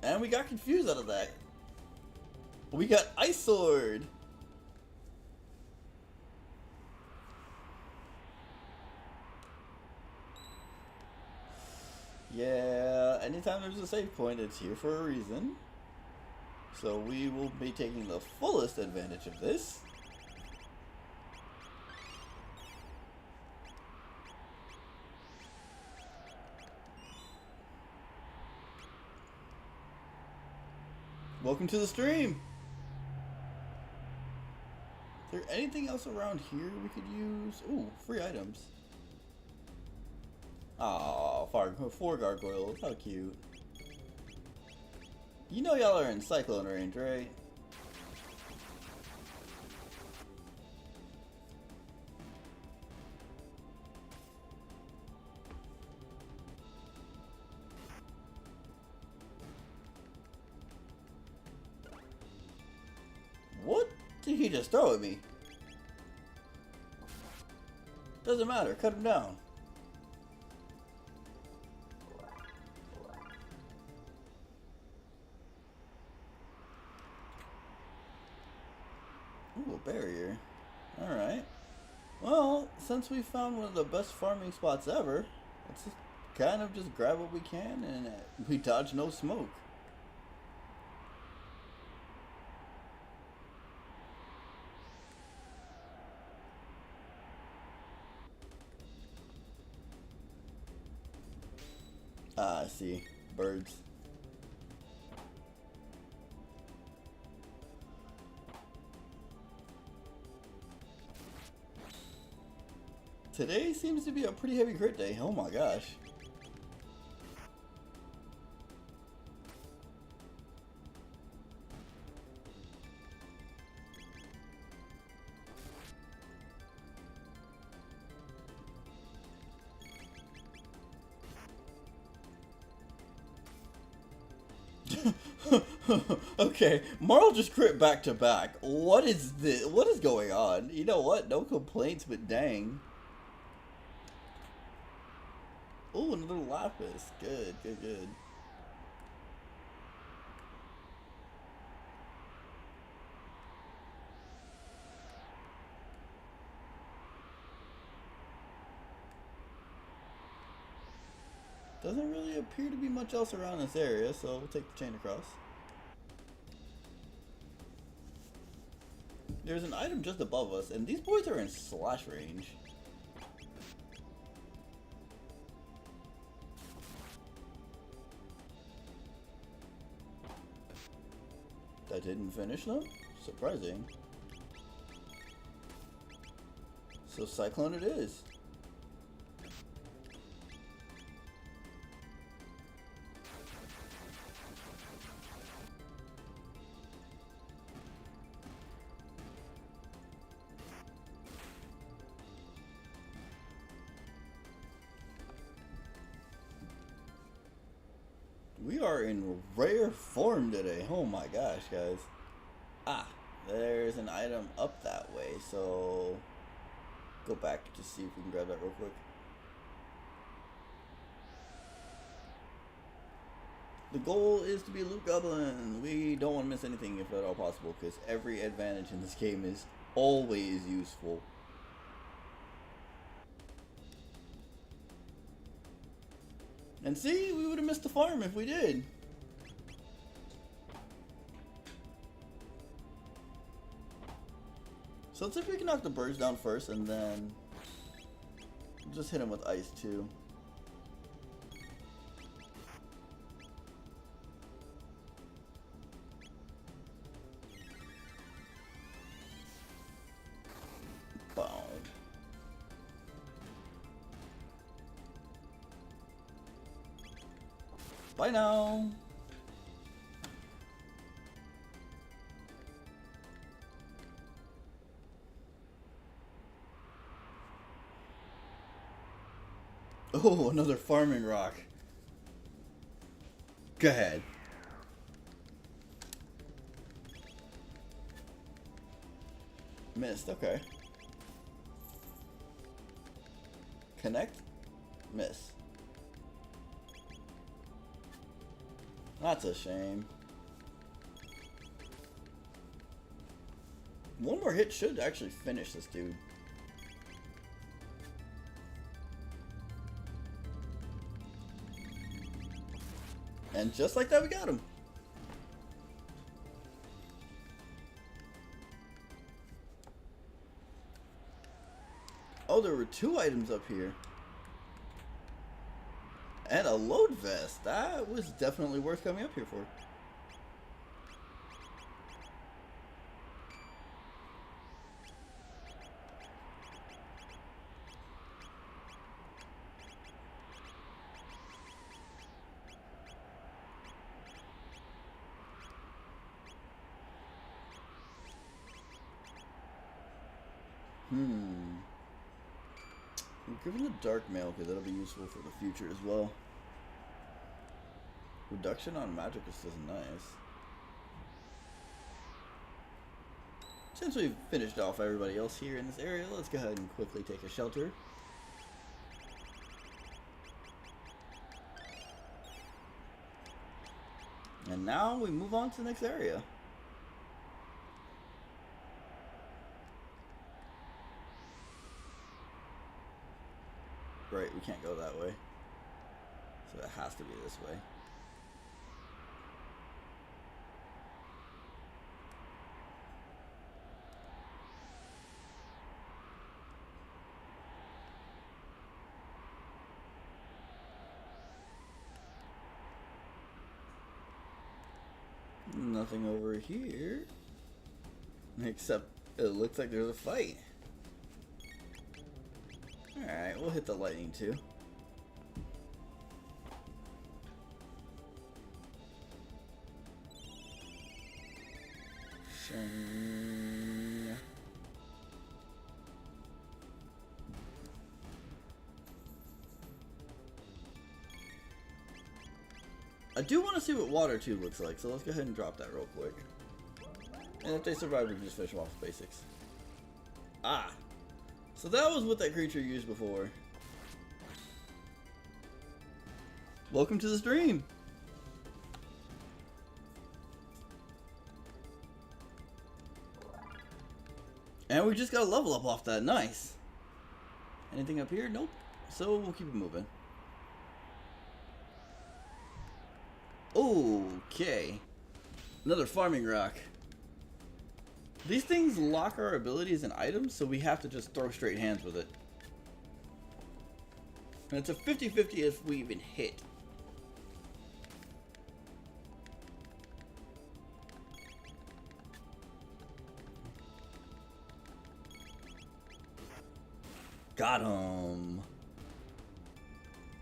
And we got confused out of that. We got Ice Sword! Yeah, anytime there's a save point, it's here for a reason. So we will be taking the fullest advantage of this. Welcome to the stream. Is there anything else around here we could use? Ooh, free items. Aw, four gargoyles. How cute. You know y'all are in cyclone range, right? What did he just throw at me? Doesn't matter, cut him down. Ooh, a barrier. Alright. Well, since we found one of the best farming spots ever, let's just kind of just grab what we can and we dodge no smoke. Ah, I see. Birds. Today seems to be a pretty heavy crit day. Oh my gosh. Okay, Marl just crit back to back. What is this? What is going on? You know what? No complaints, but dang. Oh, another lapis. Good, good, good. Doesn't really appear to be much else around this area, so we'll take the chain across. There's an item just above us, and these boys are in slash range. That didn't finish them? Surprising. So Cyclone it is. We are in rare form today. Oh my gosh, guys. Ah, there's an item up that way, so go back to see if we can grab that real quick. The goal is to be a loot goblin. We don't want to miss anything if at all possible, because every advantage in this game is always useful. And see, we would have missed the farm if we did. So let's see if we can knock the birds down first, and then just hit him with ice too. Boom. Bye now. Oh, another farming rock. Go ahead. Missed, okay. Connect? Miss. That's a shame. One more hit should actually finish this dude. And just like that, we got him. Oh, there were 2 items up here. And a load vest. That was definitely worth coming up here for. Hmm. I'm giving the dark mail because that'll be useful for the future as well. Reduction on magic is just nice. Since we've finished off everybody else here in this area, let's go ahead and quickly take a shelter. And now we move on to the next area. Right, we can't go that way. So it has to be this way. Nothing over here. Except it looks like there's a fight. Alright, we'll hit the lightning too. Shing. I do want to see what water tube looks like, so let's go ahead and drop that real quick. And if they survive, we can just finish them off with basics. Ah! So that was what that creature used before. Welcome to the stream! And we just got a level up off that. Nice! Anything up here? Nope. So we'll keep it moving. Okay. Another farming rock. These things lock our abilities and items, so we have to just throw straight hands with it. And it's a 50-50 if we even hit. Got him.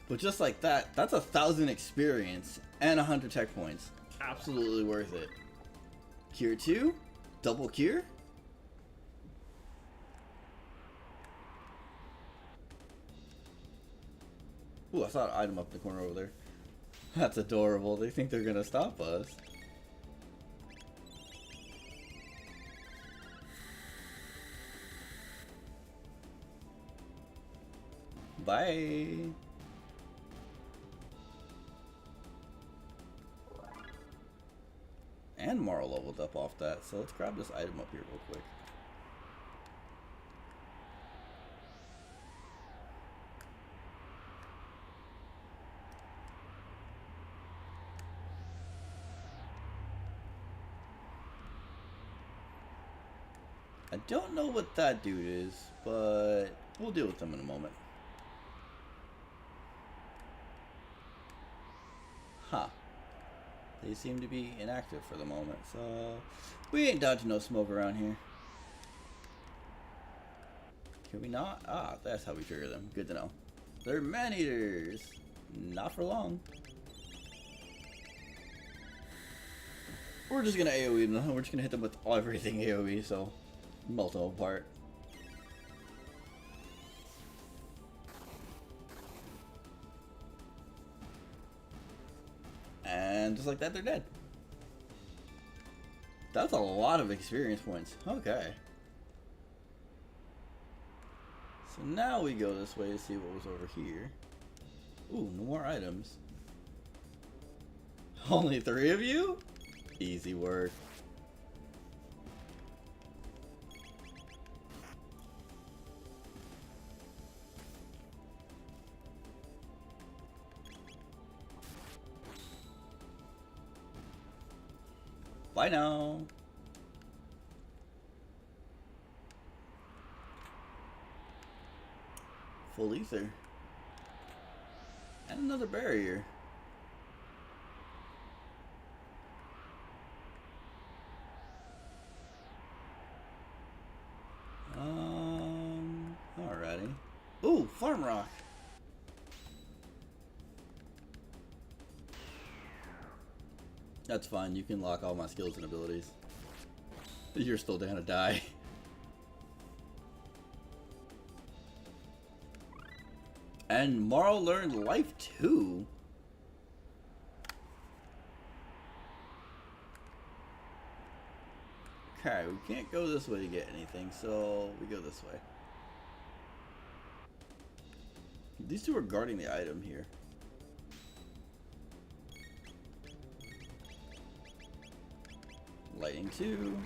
But just like that, that's 1,000 experience and 100 tech points. Absolutely worth it. Cure 2? Double cure? Ooh, I saw an item up in the corner over there. That's adorable. They think they're gonna stop us. Bye. And Mara leveled up off that, so let's grab this item up here real quick. I don't know what that dude is, but we'll deal with them in a moment. Huh. They seem to be inactive for the moment, so we ain't dodging no smoke around here. Can we not? Ah, that's how we trigger them. Good to know. They're man-eaters. Not for long. We're just gonna AoE them. We're just gonna hit them with everything AoE, so melt them apart. And just like that, they're dead. That's a lot of experience points. Okay. So now we go this way to see what was over here. Ooh, no more items. Only 3 of you? Easy work. Bye now. Full ether. And another barrier. Alrighty. Ooh, farm rock. That's fine, you can lock all my skills and abilities. You're still gonna die. And Marl learned life too. Okay, we can't go this way to get anything, so we go this way. These two are guarding the item here. Lightning 2.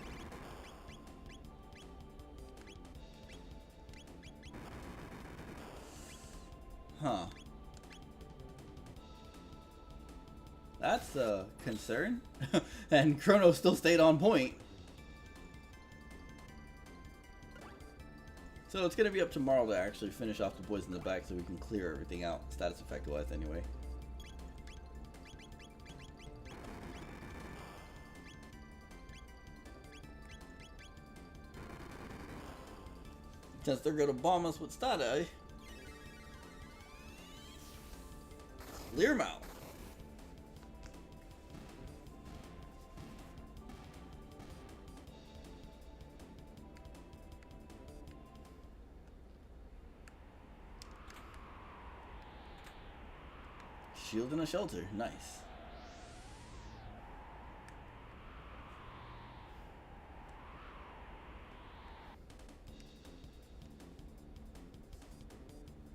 Huh. That's a concern. And Chrono still stayed on point. So it's going to be up to Marl to actually finish off the boys in the back so we can clear everything out, status effect wise anyway. Since they're going to bomb us with Stade. Clear mouth. Shield and a shelter. Nice.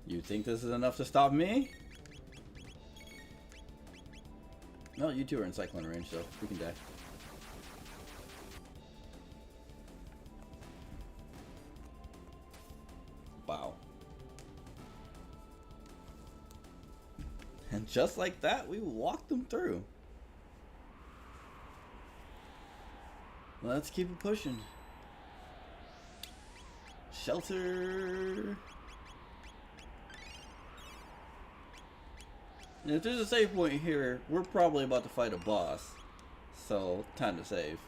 You think this is enough to stop me? No, you two are in cyclone range, so we can die. Wow. And just like that, we walked them through. Let's keep it pushing. Shelter. And if there's a save point here, we're probably about to fight a boss. So, time to save.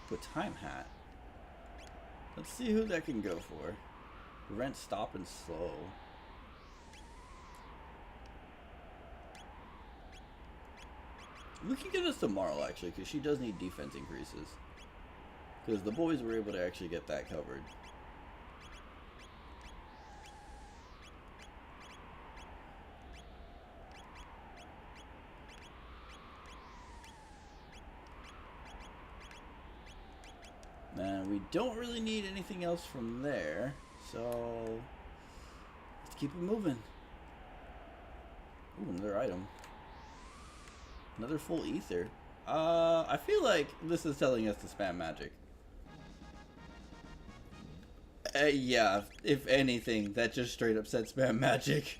Put time hat. Let's see who that can go for. Prevent, stop, and slow. We can get us to Marl actually, because she does need defense increases. Because the boys were able to actually get that covered. And we don't really need anything else from there, so let's keep it moving. Ooh, another item. Another full ether. I feel like this is telling us to spam magic. Yeah, if anything, that just straight up said spam magic.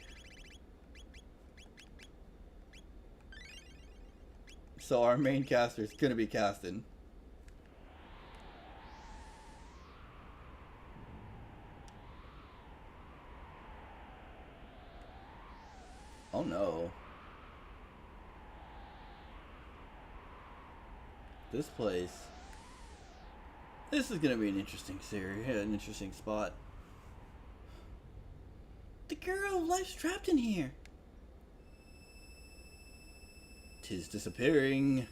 So our main caster is gonna be casting. Oh no. This place. This is gonna be an interesting series, an interesting spot. The girl of life's trapped in here. 'Tis disappearing.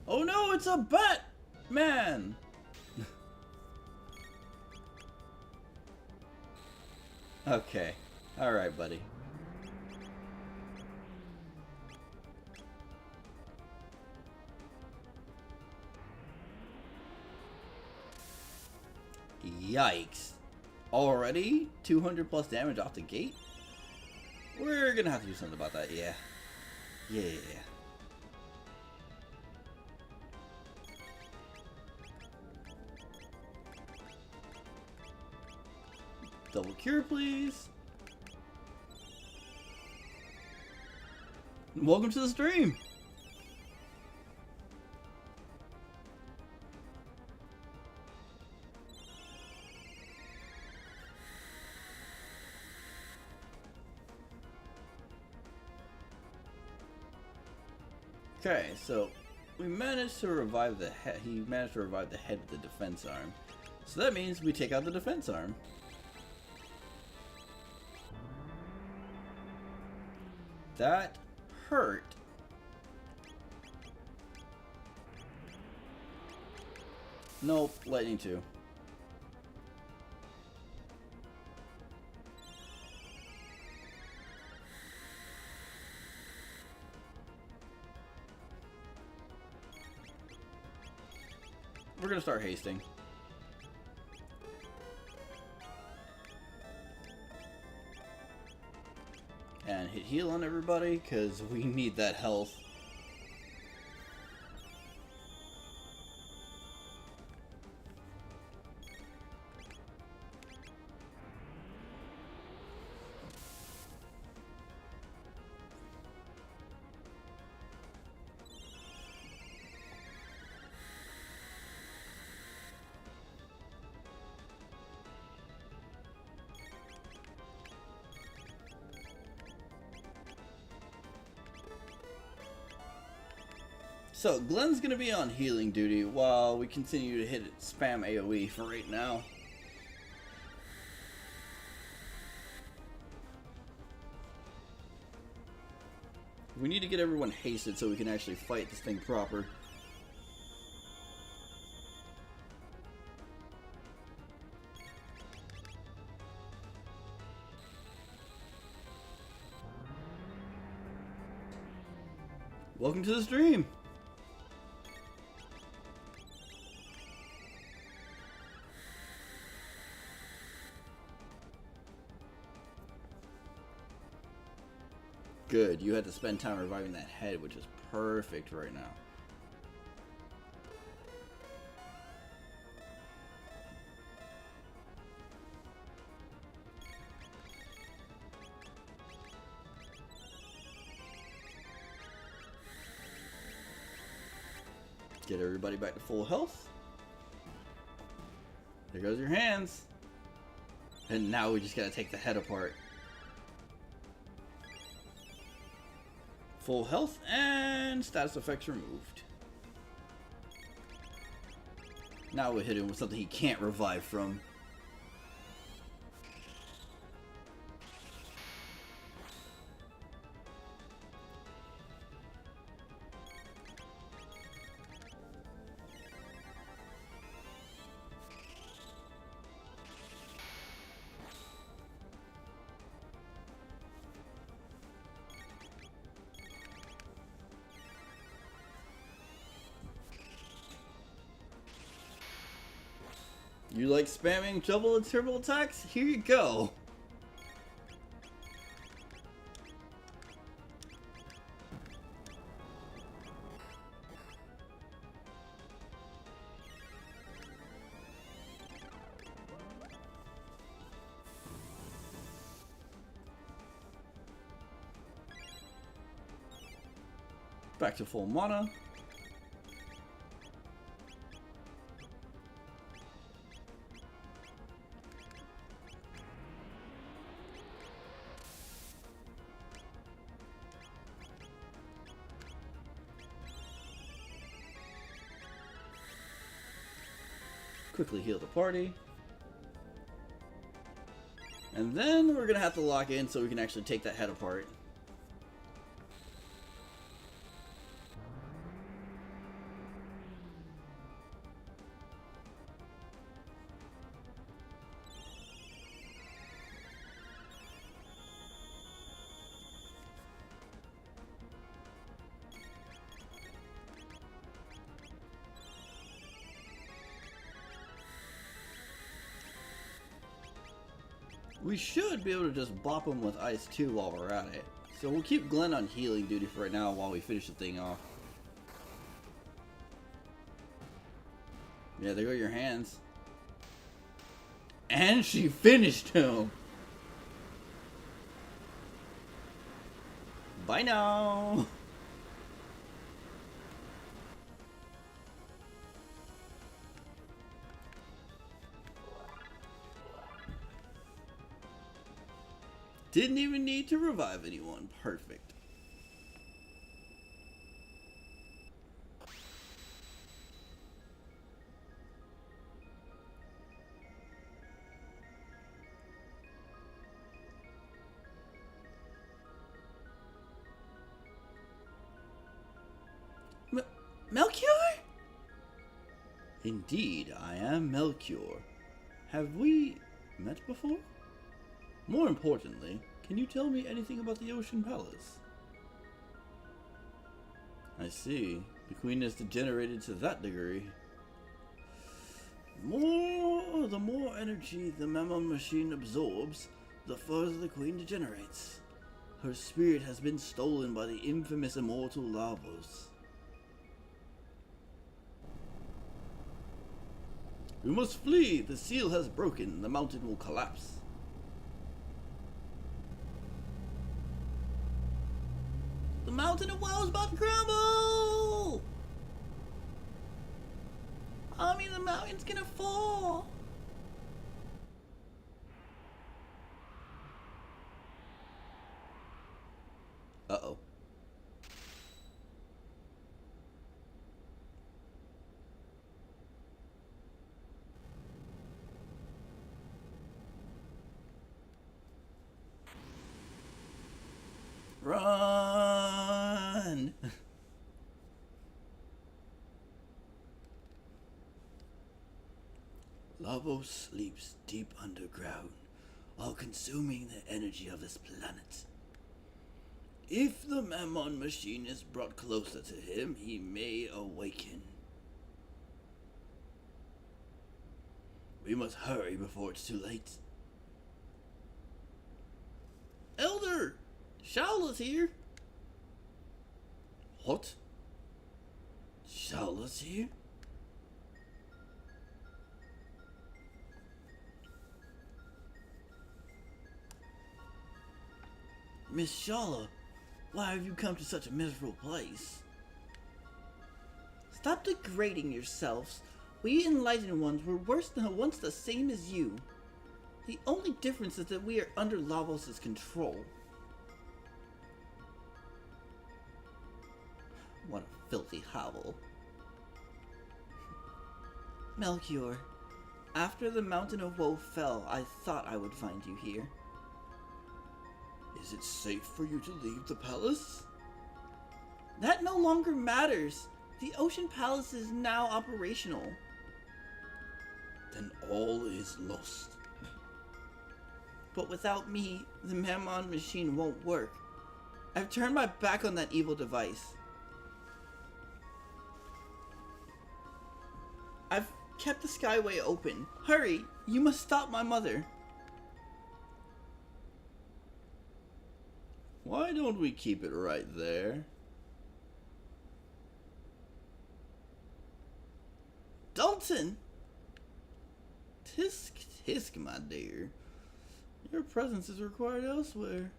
Oh no, it's a Batman! Okay. Alright, buddy. Yikes. Already? 200 plus damage off the gate? We're gonna have to do something about that, yeah. Yeah. Double cure, please. Welcome to the stream. Okay, so we managed to revive the head. He managed to revive the head of the defense arm. So that means we take out the defense arm. That hurt. Nope, lightning too. We're gonna start hasting. And hit heal on everybody, because we need that health. So, Glenn's gonna be on healing duty while we continue to hit spam AoE for right now. We need to get everyone hasted so we can actually fight this thing proper. Welcome to the stream! Good, you had to spend time reviving that head, which is perfect right now. Get everybody back to full health. There goes your hands. And now we just gotta take the head apart. Full health and status effects removed. Now we hit him with something he can't revive from. You like spamming double and triple attacks? Here you go. Back to full mana. Quickly heal the party. And then we're gonna have to lock in so we can actually take that head apart. We should be able to just bop him with ice too while we're at it. So we'll keep Glenn on healing duty for right now while we finish the thing off. Yeah, there go your hands. And she finished him! Bye now! Didn't even need to revive anyone. Perfect. Melchior? Indeed, I am Melchior. Have we met before? More importantly, can you tell me anything about the Ocean Palace? I see. The Queen has degenerated to that degree. The more energy the Mammon machine absorbs, the further the Queen degenerates. Her spirit has been stolen by the infamous immortal Lavos. We must flee! The seal has broken. The mountain will collapse. The mountain of W.O.L.F is about to crumble! I mean, the mountain's gonna fall! Uh-oh. Run! Lavos sleeps deep underground, while consuming the energy of this planet. If the Mammon machine is brought closer to him, he may awaken. We must hurry before it's too late. Elder! Shaola's here! What? Shaola's here? Miss Shaola, why have you come to such a miserable place? Stop degrading yourselves. We enlightened ones were once the same as you. The only difference is that we are under Lavos' control. What a filthy hovel. Melchior, after the Mountain of Woe fell, I thought I would find you here. Is it safe for you to leave the palace? That no longer matters. The Ocean Palace is now operational. Then all is lost. But without me, the Mammon machine won't work. I've turned my back on that evil device. I've kept the Skyway open. Hurry! You must stop my mother. Why don't we keep it right there? Dalton! Tisk, tisk, my dear. Your presence is required elsewhere.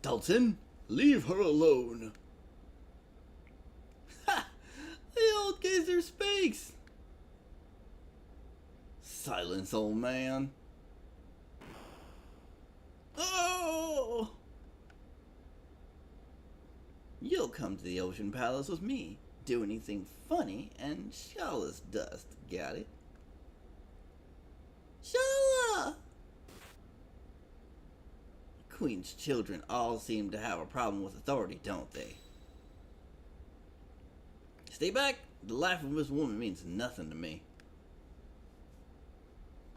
Dalton, leave her alone. Ha! The old geezer speaks! Silence, old man. Oh! You'll come to the Ocean Palace with me. Do anything funny, and Shaola's dust. Got it? Shaola! Queen's children all seem to have a problem with authority, don't they? Stay back. The life of this woman means nothing to me.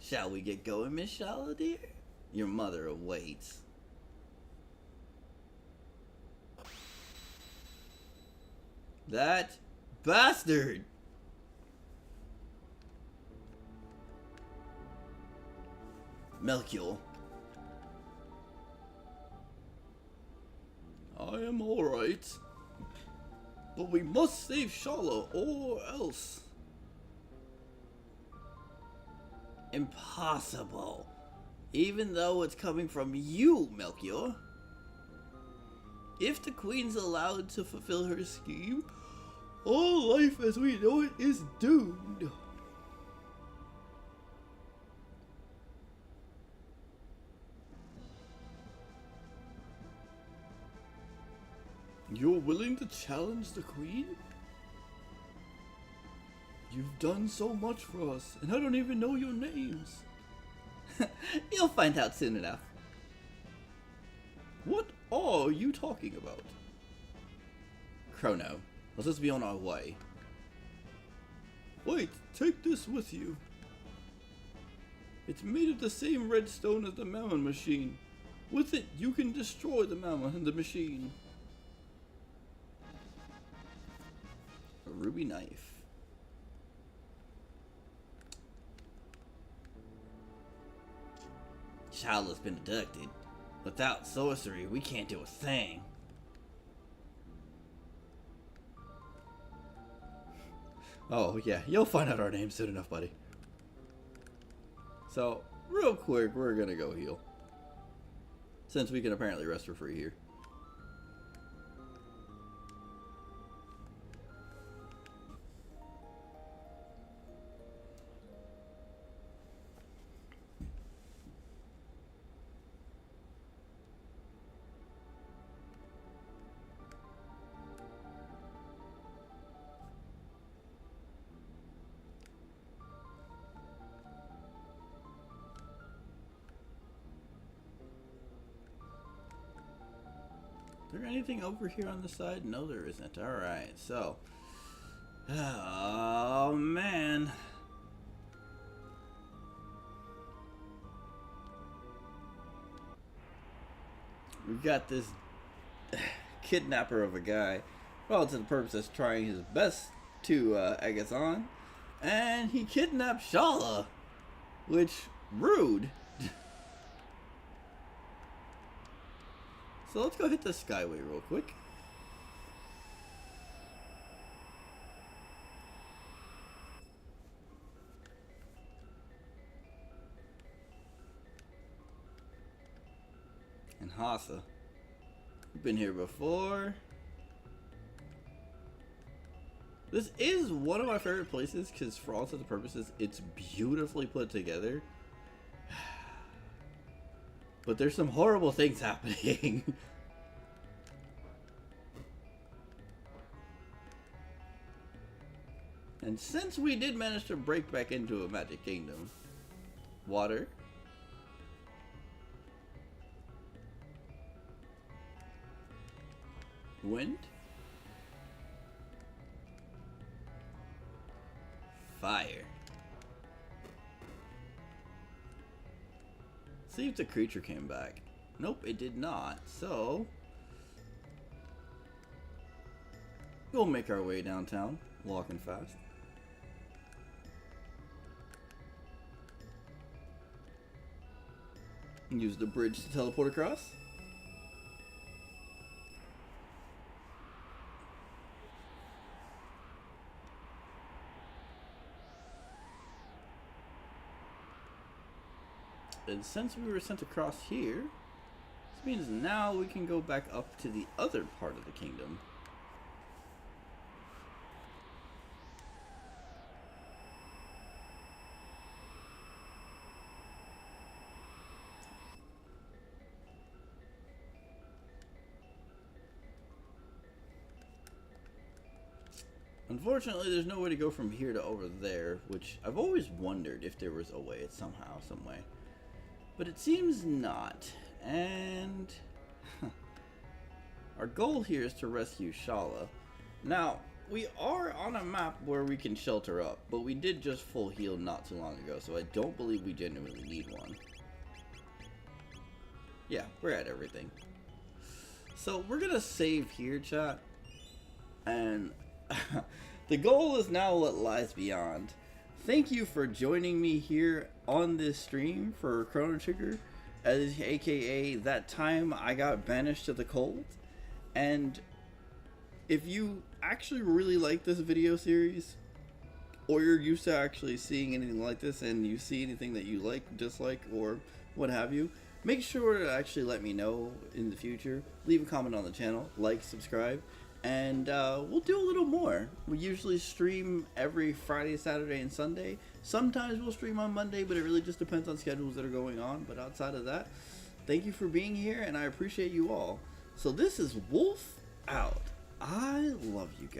Shall we get going, Miss Shaola, dear? Your mother awaits. That bastard! Melchior. I am alright. But we must save Shaola or else. Impossible. Even though it's coming from you, Melchior. If the Queen's allowed to fulfill her scheme, all life as we know it is doomed. You're willing to challenge the Queen? You've done so much for us, and I don't even know your names. You'll find out soon enough. What are you talking about? Chrono, Let's just be on our way. Wait, take this with you. It's made of the same redstone as the Mammon machine. With it, you can destroy the Mammon and the machine. A ruby knife. Charlotte's been abducted. Without sorcery, we can't do a thing. Oh, yeah, you'll find out our names soon enough, buddy. So, real quick, we're gonna go heal. Since we can apparently rest for free here. Is there anything over here on the side? No, there isn't. Alright, so. Oh, man. We got this kidnapper of a guy. Well, to the purpose of trying his best to egg us on. And he kidnapped Shala. Which, rude. So let's go hit the Skyway real quick. And Hasa. We've been here before. This is one of my favorite places because for all intents and purposes, it's beautifully put together. But there's some horrible things happening. And since we did manage to break back into a magic kingdom, water, wind, fire. See if the creature came back. Nope, it did not. So we'll make our way downtown, walking fast. Use the bridge to teleport across. And since we were sent across here, this means now we can go back up to the other part of the kingdom. Unfortunately, there's no way to go from here to over there, which I've always wondered if there was a way, somehow, some way. But it seems not. And our goal here is to rescue Shala. Now, we are on a map where we can shelter up, but we did just full heal not too long ago, so I don't believe we genuinely need one. Yeah, we're at everything. So we're gonna save here, chat. And the goal is now what lies beyond. Thank you for joining me here on this stream for Chrono Trigger, as aka that time I got banished to the cold. And if you actually really like this video series, or you're used to actually seeing anything like this and you see anything that you like, dislike, or what have you, make sure to actually let me know in the future. Leave a comment on the channel, like, subscribe, and we'll do a little more. We usually stream every Friday, Saturday, and Sunday. Sometimes we'll stream on Monday, but it really just depends on schedules that are going on. But outside of that, thank you for being here, and I appreciate you all. So this is W.O.L.F out. I love you guys.